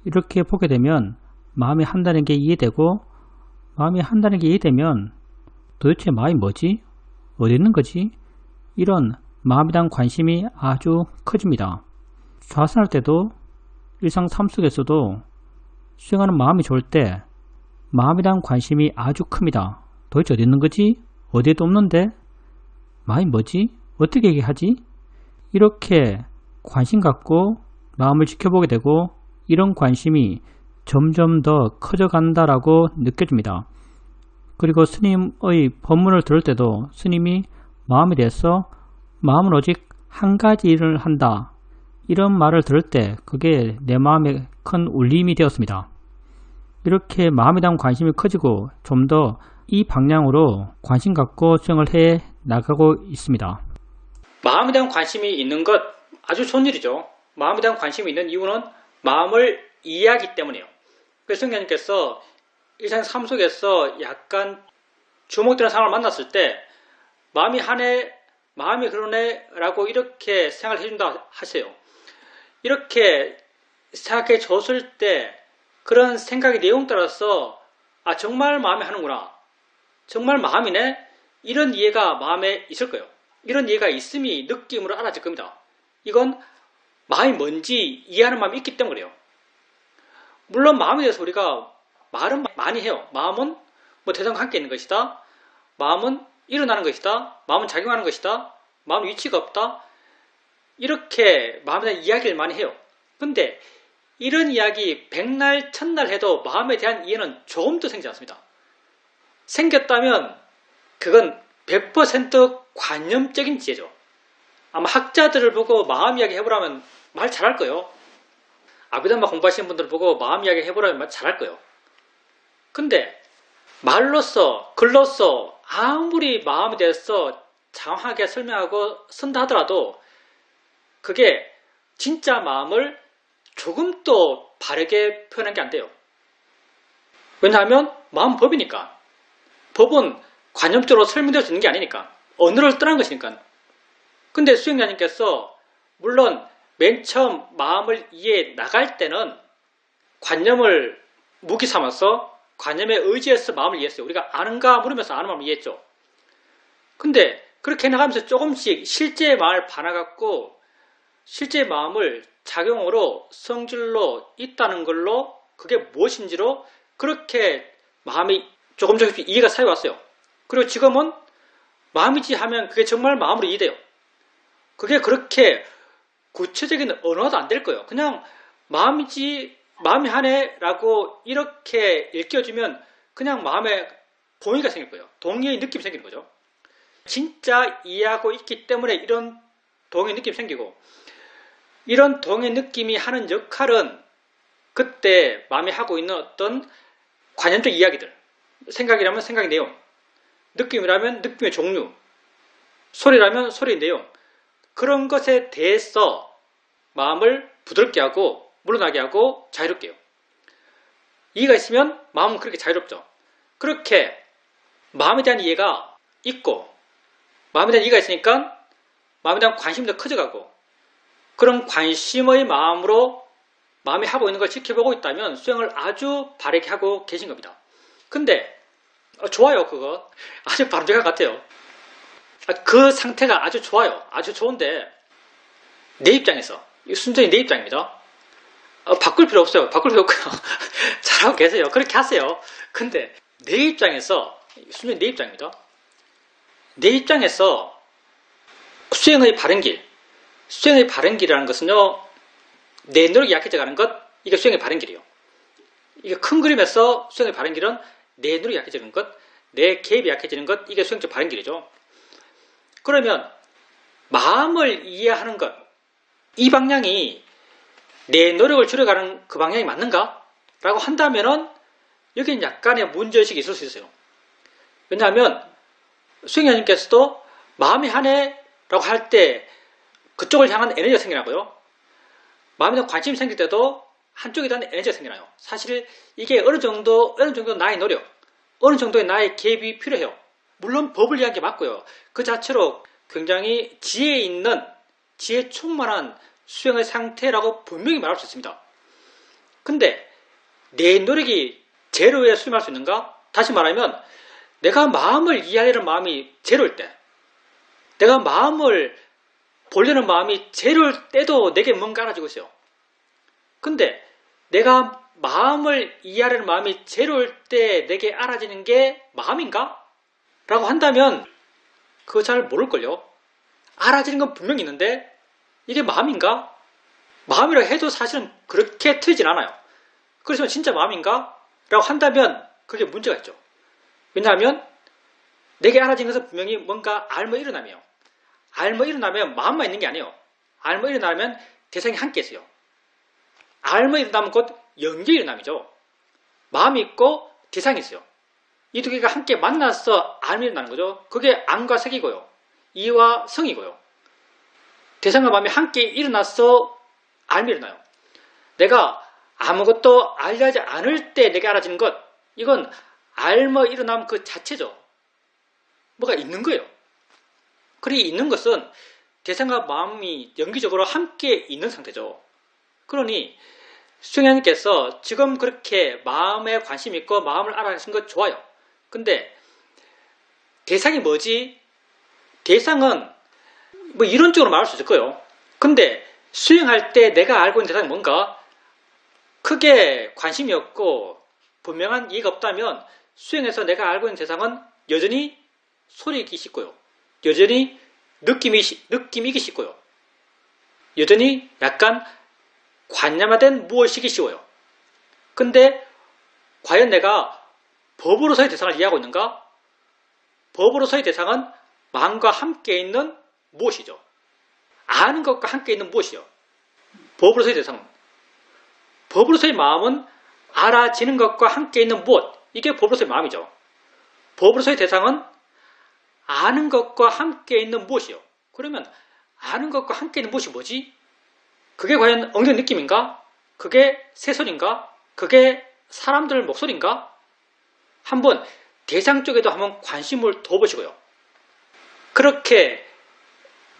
이렇게 보게 되면 마음이 한다는 게 이해되고, 마음이 한다는 게 이해되면 도대체 마음이 뭐지? 어디 있는 거지? 이런 마음에 대한 관심이 아주 커집니다. 좌선할 때도 일상 삶 속에서도 수행하는 마음이 좋을 때 마음에 대한 관심이 아주 큽니다. 도대체 어디 있는 거지? 어디에도 없는데? 마음이 뭐지? 어떻게 얘기하지? 이렇게 관심 갖고 마음을 지켜보게 되고, 이런 관심이 점점 더 커져간다라고 느껴집니다. 그리고 스님의 법문을 들을 때도 스님이 마음에 대해서 마음은 오직 한 가지 일을 한다, 이런 말을 들을 때 그게 내 마음에 큰 울림이 되었습니다. 이렇게 마음에 대한 관심이 커지고 좀 더 이 방향으로 관심 갖고 수행을 해 나가고 있습니다. 마음에 대한 관심이 있는 것 아주 좋은 일이죠. 마음에 대한 관심이 있는 이유는 마음을 이해하기 때문이에요. 그래서 성경님께서 일상 삶 속에서 약간 주목되는 상황을 만났을 때 마음이 하네, 마음이 그러네 라고 이렇게 생각을 해준다 하세요. 이렇게 생각해 줬을 때 그런 생각의 내용 따라서 정말 마음에 하는구나, 정말 마음이네, 이런 이해가 마음에 있을 거예요. 이런 이해가 있음이 느낌으로 알아질 겁니다. 이건 마음이 뭔지 이해하는 마음이 있기 때문에 그래요. 물론 마음에 대해서 우리가 말은 많이 해요. 마음은 뭐 대상과 함께 있는 것이다, 마음은 일어나는 것이다, 마음은 작용하는 것이다, 마음은 위치가 없다, 이렇게 마음에 대한 이야기를 많이 해요. 근데 이런 이야기 백날 천날 해도 마음에 대한 이해는 조금도 생기지 않습니다. 생겼다면 그건 100% 관념적인 지혜죠. 아마 학자들을 보고 마음 이야기 해보라면 말 잘할 거예요. 아비담마 공부하시는 분들을 보고 마음 이야기 해보라면 말 잘할 거예요. 근데 말로써 글로써 아무리 마음에 대해서 장황하게 설명하고 쓴다 하더라도 그게 진짜 마음을 조금도 바르게 표현한 게 안 돼요. 왜냐하면 마음 법이니까. 법은 관념적으로 설명될 수 있는 게 아니니까. 언어를 떠난 것이니까. 근데 수행자님께서 물론 맨 처음 마음을 이해해 나갈 때는 관념을 무기 삼아서 관념에 의지해서 마음을 이해했어요. 우리가 아는가 물으면서 아는 마음을 이해했죠. 근데 그렇게 해나가면서 조금씩 실제의 마음을 봐나갔고 실제 마음을 작용으로 성질로 있다는 걸로 그게 무엇인지로 그렇게 마음이 조금씩 이해가 쌓여왔어요. 그리고 지금은 마음이지 하면 그게 정말 마음으로 이해돼요. 그게 그렇게 구체적인 언어도 안 될 거예요. 그냥 마음이지, 마음이 하네 라고 이렇게 읽혀주면 그냥 마음에 동의가 생길 거예요. 동의의 느낌이 생기는 거죠. 진짜 이해하고 있기 때문에 이런 동의의 느낌이 생기고 이런 동의의 느낌이 하는 역할은 그때 마음이 하고 있는 어떤 관념적 이야기들, 생각이라면 생각의 내용, 느낌이라면 느낌의 종류, 소리라면 소리의 내용, 그런 것에 대해서 마음을 부드럽게 하고 물러나게 하고 자유롭게 해요. 이해가 있으면 마음은 그렇게 자유롭죠. 그렇게 마음에 대한 이해가 있고 마음에 대한 이해가 있으니까 마음에 대한 관심도 커져가고 그런 관심의 마음으로 마음이 하고 있는 걸 지켜보고 있다면 수행을 아주 바르게 하고 계신 겁니다. 근데 좋아요. 그거 아주 바람직한 것 같아요. 그 상태가 아주 좋아요. 아주 좋은데 내 입장에서 순전히 내 입장입니다. 바꿀 필요 없어요. 바꿀 필요 없고요. 잘하고 계세요. 그렇게 하세요. 근데 내 입장에서 순전히 내 입장입니다. 내 입장에서 수행의 바른 길, 수행의 바른 길이라는 것은요, 내 노력이 약해져 가는 것, 이게 수행의 바른 길이에요. 이게 큰 그림에서 수행의 바른 길은 내 노력이 약해지는 것, 내 개입이 약해지는 것, 이게 수행적 바른 길이죠. 그러면 마음을 이해하는 것, 이 방향이 내 노력을 줄여가는 그 방향이 맞는가? 라고 한다면은 여기는 약간의 문제의식이 있을 수 있어요. 왜냐하면 수행자님께서도 마음이 하네 라고 할 때 그쪽을 향한 에너지가 생겨나고요. 마음에 대한 관심이 생길 때도 한쪽에 대한 에너지가 생겨나요. 사실 이게 어느 정도 나의 노력, 어느 정도의 나의 개입이 필요해요. 물론 법을 이해한 게 맞고요. 그 자체로 굉장히 지혜 있는, 지혜 충만한 수행의 상태라고 분명히 말할 수 있습니다. 근데 내 노력이 제로에 수렴할 수 있는가? 다시 말하면 내가 마음을 이해하려는 마음이 제로일 때, 내가 마음을 보려는 마음이 제로일 때도 내게 뭔가 알아지고 있어요. 근데 내가 마음을 이해하려는 마음이 제로일 때 내게 알아지는 게 마음인가? 라고 한다면 그거 잘 모를걸요. 알아지는 건 분명히 있는데 이게 마음인가? 마음이라고 해도 사실은 그렇게 틀리진 않아요. 그래서 진짜 마음인가? 라고 한다면 그게 문제가 있죠. 왜냐하면 내게 알아진 것은 분명히 뭔가 알모 일어나며 알모 일어나면 마음만 있는 게 아니에요. 알모 일어나면 대상이 함께 있어요. 알모 일어나면 곧 연계 일어남이죠. 마음이 있고 대상이 있어요. 이 두 개가 함께 만나서 알미 일어나는 거죠. 그게 암과 색이고요. 이와 성이고요. 대상과 마음이 함께 일어나서 알미 일어나요. 내가 아무것도 알려하지 않을 때 내가 알아지는 것, 이건 알모 일어남 그 자체죠. 뭐가 있는 거예요. 그리 있는 것은 대상과 마음이 연기적으로 함께 있는 상태죠. 그러니 수행자님께서 지금 그렇게 마음에 관심 있고 마음을 알아가신 것 좋아요. 근데 대상이 뭐지? 대상은 뭐 이론적으로 말할 수 있을 거예요. 근데 수행할 때 내가 알고 있는 대상이 뭔가 크게 관심이 없고 분명한 이해가 없다면 수행에서 내가 알고 있는 대상은 여전히 소리이기 쉽고요. 여전히 느낌이기 쉽고요. 여전히 약간 관념화된 무엇이기 쉬워요. 근데 과연 내가 법으로서의 대상을 이해하고 있는가? 법으로서의 대상은 마음과 함께 있는 무엇이죠? 아는 것과 함께 있는 무엇이요? 법으로서의 대상은. 법으로서의 마음은 알아지는 것과 함께 있는 무엇. 이게 법으로서의 마음이죠. 법으로서의 대상은 아는 것과 함께 있는 무엇이요? 그러면 아는 것과 함께 있는 무엇이 뭐지? 그게 과연 엉덩이 느낌인가? 그게 새소리인가? 그게 사람들 목소리인가? 한번 대상 쪽에도 한번 관심을 둬보시고요. 그렇게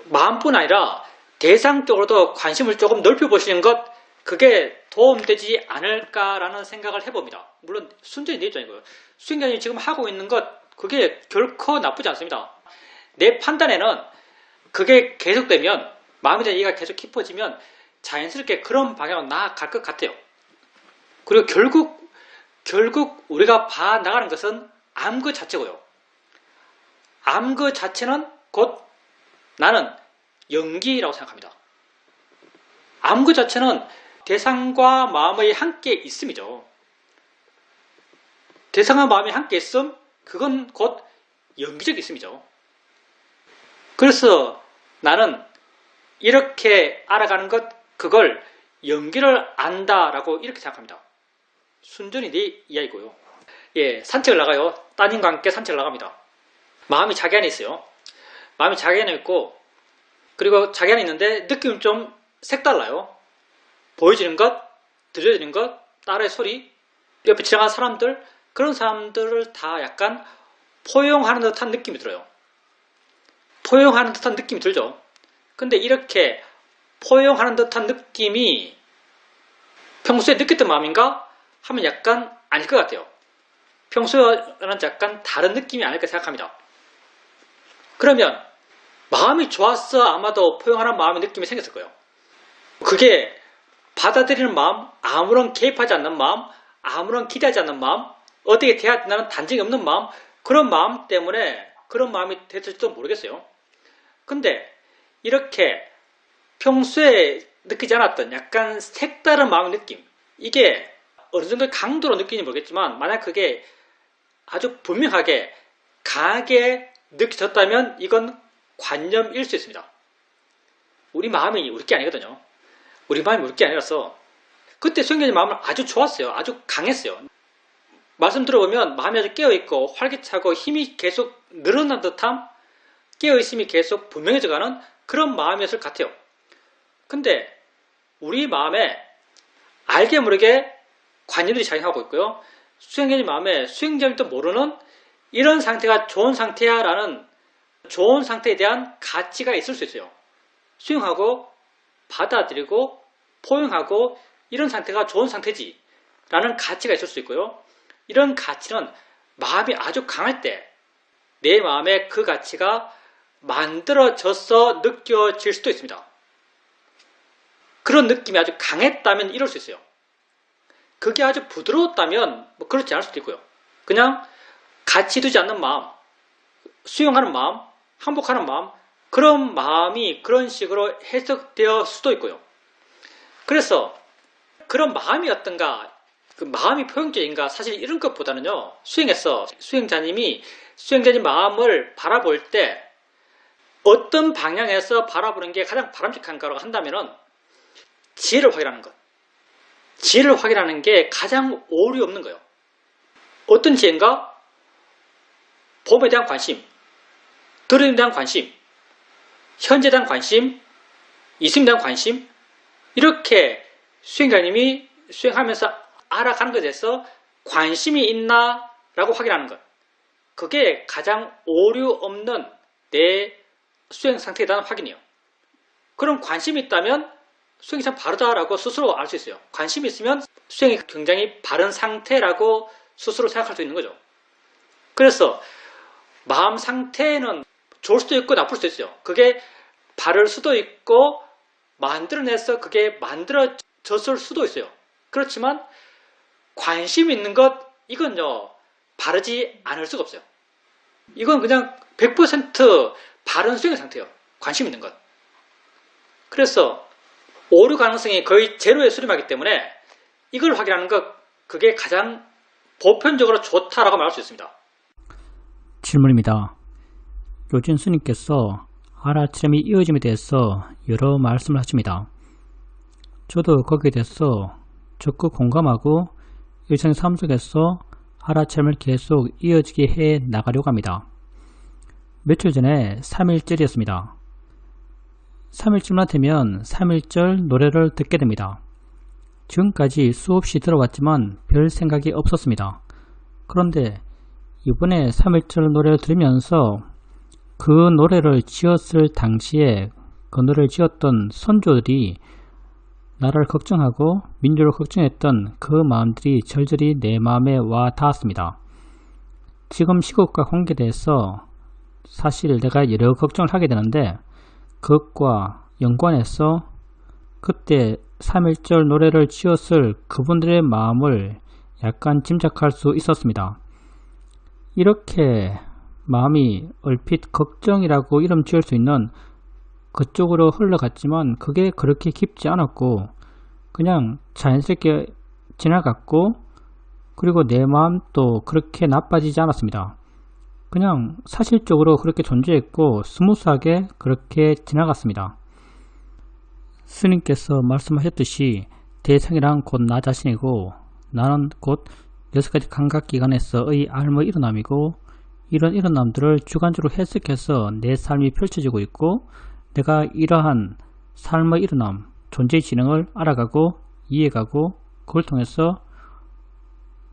마음뿐 아니라 대상 쪽으로도 관심을 조금 넓혀보시는 것, 그게 도움되지 않을까라는 생각을 해봅니다. 물론 순전히 내 입장이고요. 수행자님이 지금 하고 있는 것, 그게 결코 나쁘지 않습니다. 내 판단에는 그게 계속되면, 마음에 대한 이해가 계속 깊어지면 자연스럽게 그런 방향으로 나아갈 것 같아요. 그리고 결국 우리가 봐나가는 것은 암 그 자체고요. 암 그 자체는 곧 나는 연기라고 생각합니다. 암 그 자체는 대상과 마음의 함께 있음이죠. 대상과 마음이 함께 있음, 그건 곧 연기적 있음이죠. 그래서 나는 이렇게 알아가는 것, 그걸 연기를 안다라고 이렇게 생각합니다. 순전히 내 이야기고요. 예, 산책을 나가요. 따님과 함께 산책을 나갑니다. 마음이 자기 안에 있어요. 마음이 자기 안에 있고, 그리고 자기 안에 있는데 느낌은 좀 색달라요. 보여지는 것, 들려지는 것, 딸의 소리, 옆에 지나가는 사람들, 그런 사람들을 다 약간 포용하는 듯한 느낌이 들어요. 포용하는 듯한 느낌이 들죠. 근데 이렇게 포용하는 듯한 느낌이 평소에 느꼈던 마음인가? 하면 약간 아닐 것 같아요. 평소와는 약간 다른 느낌이 아닐까 생각합니다. 그러면 마음이 좋았어 아마도 포용하는 마음의 느낌이 생겼을 거예요. 그게 받아들이는 마음, 아무런 개입하지 않는 마음, 아무런 기대하지 않는 마음, 어떻게 돼야 된다는 단정이 없는 마음, 그런 마음 때문에 그런 마음이 됐을지도 모르겠어요. 근데 이렇게 평소에 느끼지 않았던 약간 색다른 마음의 느낌, 이게 어느 정도의 강도로 느끼는지 모르겠지만 만약 그게 아주 분명하게 강하게 느껴졌다면 이건 관념일 수 있습니다. 우리 마음이 우리 게 아니거든요. 우리 마음이 우리 게 아니라서 그때 수행자님 마음은 아주 좋았어요. 아주 강했어요. 말씀 들어보면 마음이 아주 깨어있고 활기차고 힘이 계속 늘어난 듯함, 깨어있음이 계속 분명해져가는 그런 마음이었을 것 같아요. 근데 우리 마음에 알게 모르게 관념들이 작용하고 있고요. 수행자님 마음에 수행자님도 모르는 이런 상태가 좋은 상태야 라는 좋은 상태에 대한 가치가 있을 수 있어요. 수용하고 받아들이고 포용하고 이런 상태가 좋은 상태지 라는 가치가 있을 수 있고요. 이런 가치는 마음이 아주 강할 때 내 마음에 그 가치가 만들어져서 느껴질 수도 있습니다. 그런 느낌이 아주 강했다면 이럴 수 있어요. 그게 아주 부드러웠다면 뭐 그렇지 않을 수도 있고요. 그냥 가치 두지 않는 마음, 수용하는 마음, 항복하는 마음, 그런 마음이 그런 식으로 해석되어 수도 있고요. 그래서 그런 마음이 어떤가, 그 마음이 포용적인가? 사실 이런 것보다는요, 수행자님 마음을 바라볼 때 어떤 방향에서 바라보는 게 가장 바람직한가라고 한다면은 지혜를 확인하는 것. 지혜를 확인하는 게 가장 오류 없는 거예요. 어떤 지혜인가? 봄에 대한 관심, 들음에 대한 관심, 현재에 대한 관심, 이승에 대한 관심, 이렇게 수행자님이 수행하면서 알아가는 것에 대해서 관심이 있나라고 확인하는 것. 그게 가장 오류 없는 내 수행 상태에 대한 확인이에요. 그런 관심이 있다면 수행이 참 바르다라고 스스로 알 수 있어요. 관심이 있으면 수행이 굉장히 바른 상태라고 스스로 생각할 수 있는 거죠. 그래서 마음 상태는 좋을 수도 있고 나쁠 수도 있어요. 그게 바를 수도 있고 만들어내서 그게 만들어졌을 수도 있어요. 그렇지만 관심 있는 것, 이건요, 바르지 않을 수가 없어요. 이건 그냥 100% 바른 수행의 상태예요. 관심 있는 것. 그래서 오류 가능성이 거의 제로에 수렴하기 때문에 이걸 확인하는 것, 그게 가장 보편적으로 좋다라고 말할 수 있습니다. 질문입니다. 요진 스님께서 알아차림이 이어짐에 대해서 여러 말씀을 하십니다. 저도 거기에 대해서 적극 공감하고 일상 삶 속에서 알아차림을 계속 이어지게 해 나가려고 합니다. 며칠 전에 3.1절이었습니다. 3.1절만 되면 3.1절 노래를 듣게 됩니다. 지금까지 수없이 들어왔지만 별 생각이 없었습니다. 그런데 이번에 3.1절 노래를 들으면서 그 노래를 지었을 당시에 그 노래를 지었던 선조들이 나라를 걱정하고 민족을 걱정했던 그 마음들이 절절히 내 마음에 와 닿았습니다. 지금 시국과 관계돼서 사실 내가 여러 걱정을 하게 되는데 그것과 연관해서 그때 3.1절 노래를 지었을 그분들의 마음을 약간 짐작할 수 있었습니다. 이렇게 마음이 얼핏 걱정이라고 이름 지을 수 있는 그쪽으로 흘러갔지만 그게 그렇게 깊지 않았고 그냥 자연스럽게 지나갔고 그리고 내 마음도 그렇게 나빠지지 않았습니다. 그냥 사실적으로 그렇게 존재했고 스무스하게 그렇게 지나갔습니다. 스님께서 말씀하셨듯이 대상이란 곧 나 자신이고 나는 곧 6가지 감각기관에서의 알의 일어남이고 이런 일어남들을 주관적으로 해석해서 내 삶이 펼쳐지고 있고 내가 이러한 삶의 일어남, 존재의 진행을 알아가고 이해가고 그걸 통해서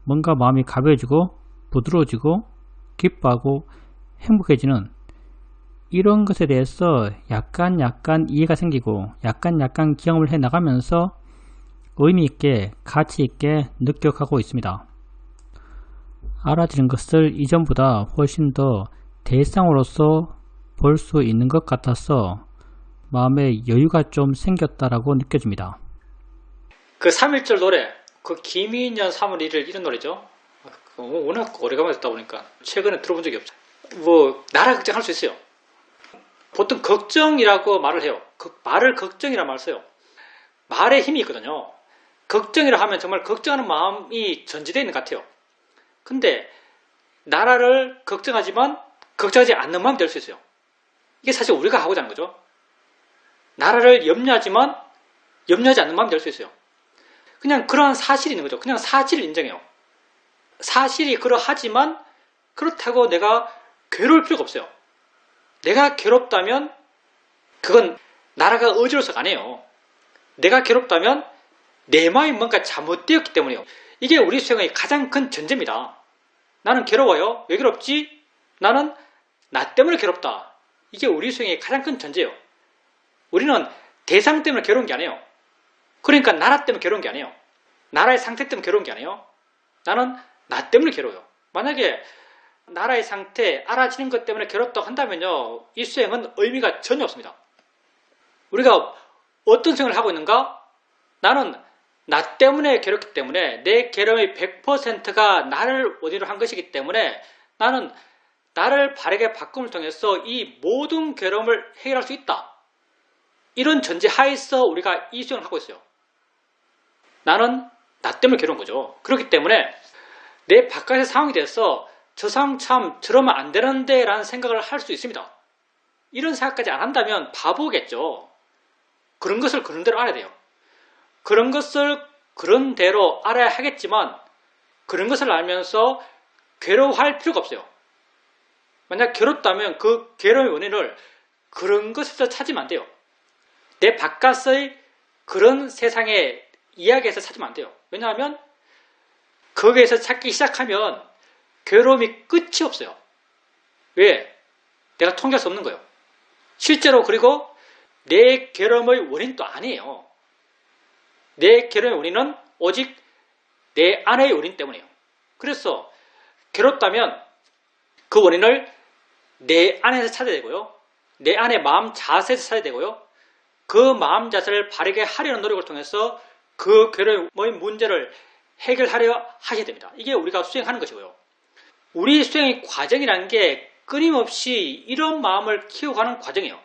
뭔가 마음이 가벼워지고 부드러워지고 기뻐하고 행복해지는 이런 것에 대해서 약간 이해가 생기고 약간 경험을 해 나가면서 의미있게 가치있게 느껴가고 있습니다. 알아들은 것을 이전보다 훨씬 더 대상으로서 볼 수 있는 것 같아서 마음에 여유가 좀 생겼다라고 느껴집니다. 그 3.1절 노래, 그 김인년 3월 1일 이런 노래죠. 워낙 오래간만에 듣다 보니까 최근에 들어본 적이 없죠. 나라 걱정할 수 있어요. 보통 걱정이라고 말을 해요. 말을 걱정이라 말 써요. 말에 힘이 있거든요. 걱정이라 하면 정말 걱정하는 마음이 전제되어 있는 것 같아요. 근데 나라를 걱정하지만 걱정하지 않는 마음이 될 수 있어요. 이게 사실 우리가 하고자 하는 거죠. 나라를 염려하지만 염려하지 않는 마음이 될 수 있어요. 그냥 그러한 사실이 있는 거죠. 그냥 사실을 인정해요. 사실이 그러하지만 그렇다고 내가 괴로울 필요가 없어요. 내가 괴롭다면 그건 나라가 어지러워서가 아니에요. 내가 괴롭다면 내 마음이 뭔가 잘못되었기 때문이에요. 이게 우리 수행의 가장 큰 전제입니다. 나는 괴로워요. 왜 괴롭지? 나는 나 때문에 괴롭다. 이게 우리 수행의 가장 큰 전제예요. 우리는 대상 때문에 괴로운 게 아니에요. 그러니까 나라 때문에 괴로운 게 아니에요. 나라의 상태 때문에 괴로운 게 아니에요. 나는 나 때문에 괴로워요. 만약에 나라의 상태, 알아지는 것 때문에 괴롭다고 한다면요, 이 수행은 의미가 전혀 없습니다. 우리가 어떤 수행을 하고 있는가? 나는 나 때문에 괴롭기 때문에 내 괴로움의 100%가 나를 원인으로 한 것이기 때문에 나는 나를 바르게 바꿈을 통해서 이 모든 괴로움을 해결할 수 있다. 이런 전제 하에서 우리가 이 수행을 하고 있어요. 나는 나 때문에 괴로운 거죠. 그렇기 때문에 내 바깥의 상황이 돼서 저 상황 참 저러면 안 되는데 라는 생각을 할 수 있습니다. 이런 생각까지 안 한다면 바보겠죠. 그런 것을 그런 대로 알아야 돼요. 그런 것을 그런 대로 알아야 하겠지만 그런 것을 알면서 괴로워할 필요가 없어요. 만약 괴롭다면 그 괴로움의 원인을 그런 것에서 찾으면 안 돼요. 내 바깥의 그런 세상의 이야기에서 찾으면 안 돼요. 왜냐하면 거기에서 찾기 시작하면 괴로움이 끝이 없어요. 왜? 내가 통제할 수 없는 거예요. 실제로 그리고 내 괴로움의 원인도 아니에요. 내 괴로움의 원인은 오직 내 안의 원인 때문이에요. 그래서 괴롭다면 그 원인을 내 안에서 찾아야 되고요. 내 안의 마음 자세에서 찾아야 되고요. 그 마음 자세를 바르게 하려는 노력을 통해서 그 괴로움의 문제를 해결하려 하셔야 됩니다. 이게 우리가 수행하는 것이고요. 우리 수행의 과정이라는 게 끊임없이 이런 마음을 키워가는 과정이에요.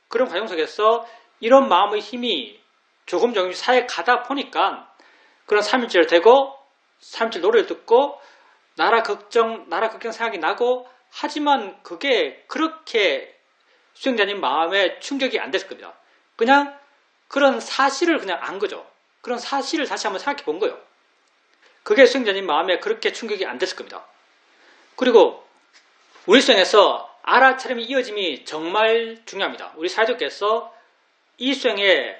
그런 과정 속에서 이런 마음의 힘이 조금씩 쌓여 가다 보니까 그런 삼일절을 되고 삼일절 노래를 듣고 나라 걱정 생각이 나고 하지만 그게 그렇게 수행자님 마음에 충격이 안 됐을 겁니다. 그냥 그런 사실을 그냥 안 거죠. 그런 사실을 다시 한번 생각해 본 거예요. 그게 수행자님 마음에 그렇게 충격이 안 됐을 겁니다. 그리고 우리 수행에서 알아차림이 이어짐이 정말 중요합니다. 우리 사회자께서 이 수행에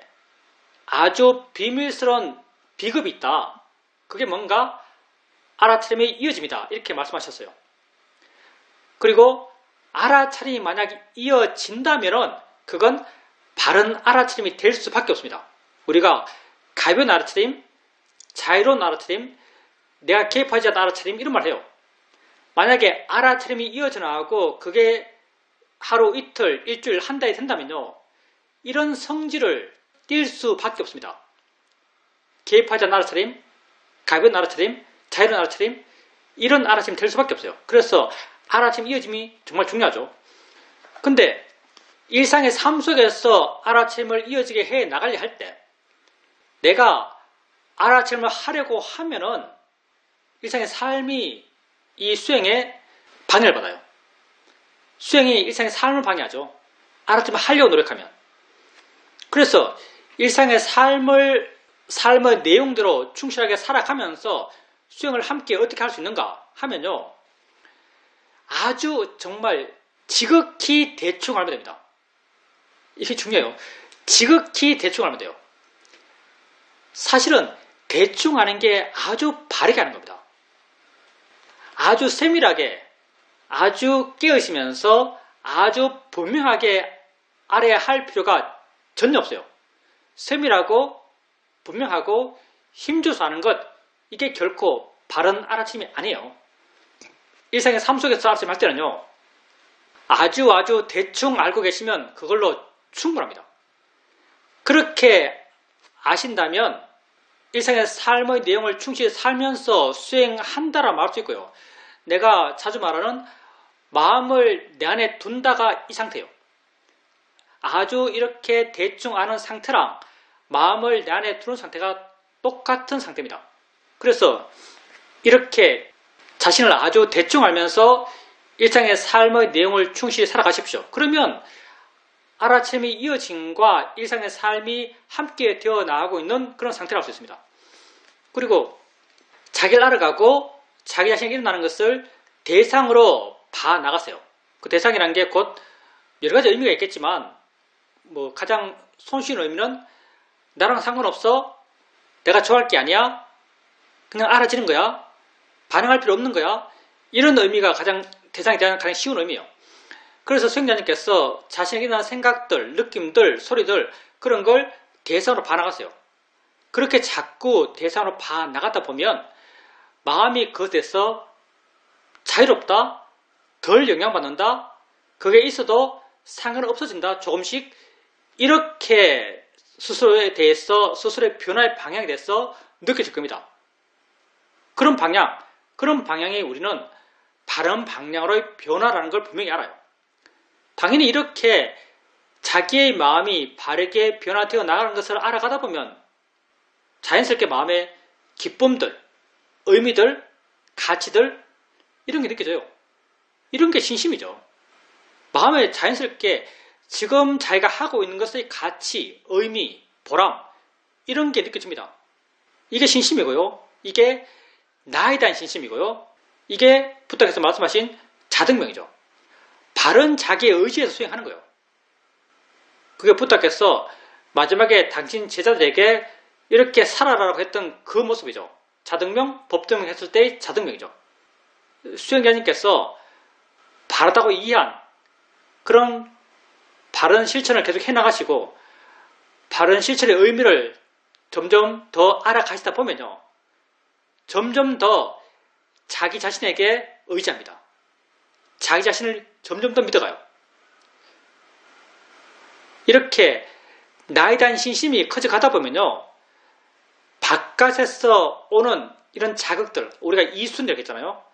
아주 비밀스러운 비급이 있다. 그게 뭔가 알아차림이 이어집니다. 이렇게 말씀하셨어요. 그리고 알아차림이 만약 이어진다면 그건 바른 알아차림이 될 수밖에 없습니다. 우리가 가벼운 알아차림, 자유로운 알아차림, 내가 개입하지 않은 알아차림 이런 말 해요. 만약에 알아차림이 이어져 나가고 그게 하루, 이틀, 일주일, 한 달이 된다면요. 이런 성질을 띌 수밖에 없습니다. 개입하지 않은 알아차림, 가벼운 알아차림, 자유로운 알아차림 이런 알아차림이 될 수밖에 없어요. 그래서 알아차림 이어짐이 정말 중요하죠. 근데 일상의 삶 속에서 알아차림을 이어지게 해 나가려 할 때 내가 알아차림을 하려고 하면은 일상의 삶이 이 수행에 방해를 받아요. 수행이 일상의 삶을 방해하죠. 알아차림을 하려고 노력하면. 그래서 일상의 삶의 내용대로 충실하게 살아가면서 수행을 함께 어떻게 할 수 있는가 하면요. 아주 정말 지극히 대충 알면 됩니다. 이게 중요해요. 지극히 대충 알면 돼요. 사실은 대충 하는 게 아주 바르게 하는 겁니다. 아주 세밀하게, 아주 깨어있으면서 아주 분명하게 알아야 할 필요가 전혀 없어요. 세밀하고 분명하고 힘줘서 하는 것, 이게 결코 바른 알아차림이 아니에요. 일상의 삶 속에서 알아차림 할 때는요, 아주 대충 알고 계시면 그걸로 충분합니다. 그렇게 아신다면 일상의 삶의 내용을 충실히 살면서 수행한다라 말할 수 있고요. 내가 자주 말하는 마음을 내 안에 둔다가 이 상태예요. 아주 이렇게 대충 아는 상태랑 마음을 내 안에 두는 상태가 똑같은 상태입니다. 그래서 이렇게 자신을 아주 대충 알면서 일상의 삶의 내용을 충실히 살아가십시오. 그러면 알아차림이 이어짐과 일상의 삶이 함께 되어 나가고 있는 그런 상태를 알 수 있습니다. 그리고 자기를 알아가고 자기 자신이 일어나는 것을 대상으로 봐 나가세요. 그 대상이라는 게 곧 여러 가지 의미가 있겠지만 가장 손쉬운 의미는 나랑 상관없어. 내가 좋아할 게 아니야. 그냥 알아지는 거야. 반응할 필요 없는 거야. 이런 의미가 대상에 대한 가장 쉬운 의미예요. 그래서 수행자님께서 자신에게 일어나는 생각들, 느낌들, 소리들 그런 걸 대상으로 봐나가세요. 그렇게 자꾸 대상으로 봐나가다 보면 마음이 그것에서 자유롭다, 덜 영향받는다, 그게 있어도 상관은 없어진다, 조금씩 이렇게 스스로에 대해서 스스로의 변화의 방향에 대해서 느껴질 겁니다. 그런 방향이 우리는 바른 방향으로의 변화라는 걸 분명히 알아요. 당연히 이렇게 자기의 마음이 바르게 변화되어 나가는 것을 알아가다 보면 자연스럽게 마음에 기쁨들, 의미들, 가치들 이런 게 느껴져요. 이런 게 신심이죠. 마음에 자연스럽게 지금 자기가 하고 있는 것의 가치, 의미, 보람 이런 게 느껴집니다. 이게 신심이고요. 이게 나에 대한 신심이고요. 이게 부탁해서 말씀하신 자등명이죠. 바른 자기의 의지에서 수행하는 거예요. 그게 부탁해서 마지막에 당신 제자들에게 이렇게 살아라라고 했던 그 모습이죠. 자등명, 법등명 했을 때의 자등명이죠. 수행자님께서 바르다고 이해한 그런 바른 실천을 계속 해나가시고 바른 실천의 의미를 점점 더 알아가시다 보면요. 점점 더 자기 자신에게 의지합니다. 자기 자신을 점점 더 믿어가요. 이렇게 나에 대한 신심이 커져가다 보면요. 바깥에서 오는 이런 자극들, 우리가 이순이라고 했잖아요.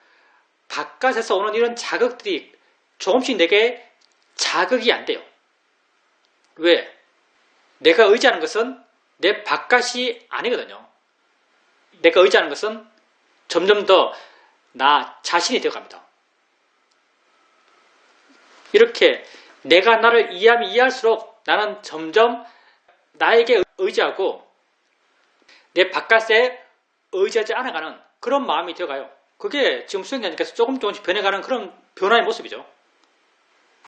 바깥에서 오는 이런 자극들이 조금씩 내게 자극이 안 돼요. 왜? 내가 의지하는 것은 내 바깥이 아니거든요. 내가 의지하는 것은 점점 더 나 자신이 되어갑니다. 이렇게 내가 나를 이해하면 이해할수록 나는 점점 나에게 의지하고 내 바깥에 의지하지 않아가는 그런 마음이 되어가요. 그게 지금 수행자님께서 조금씩 변해가는 그런 변화의 모습이죠.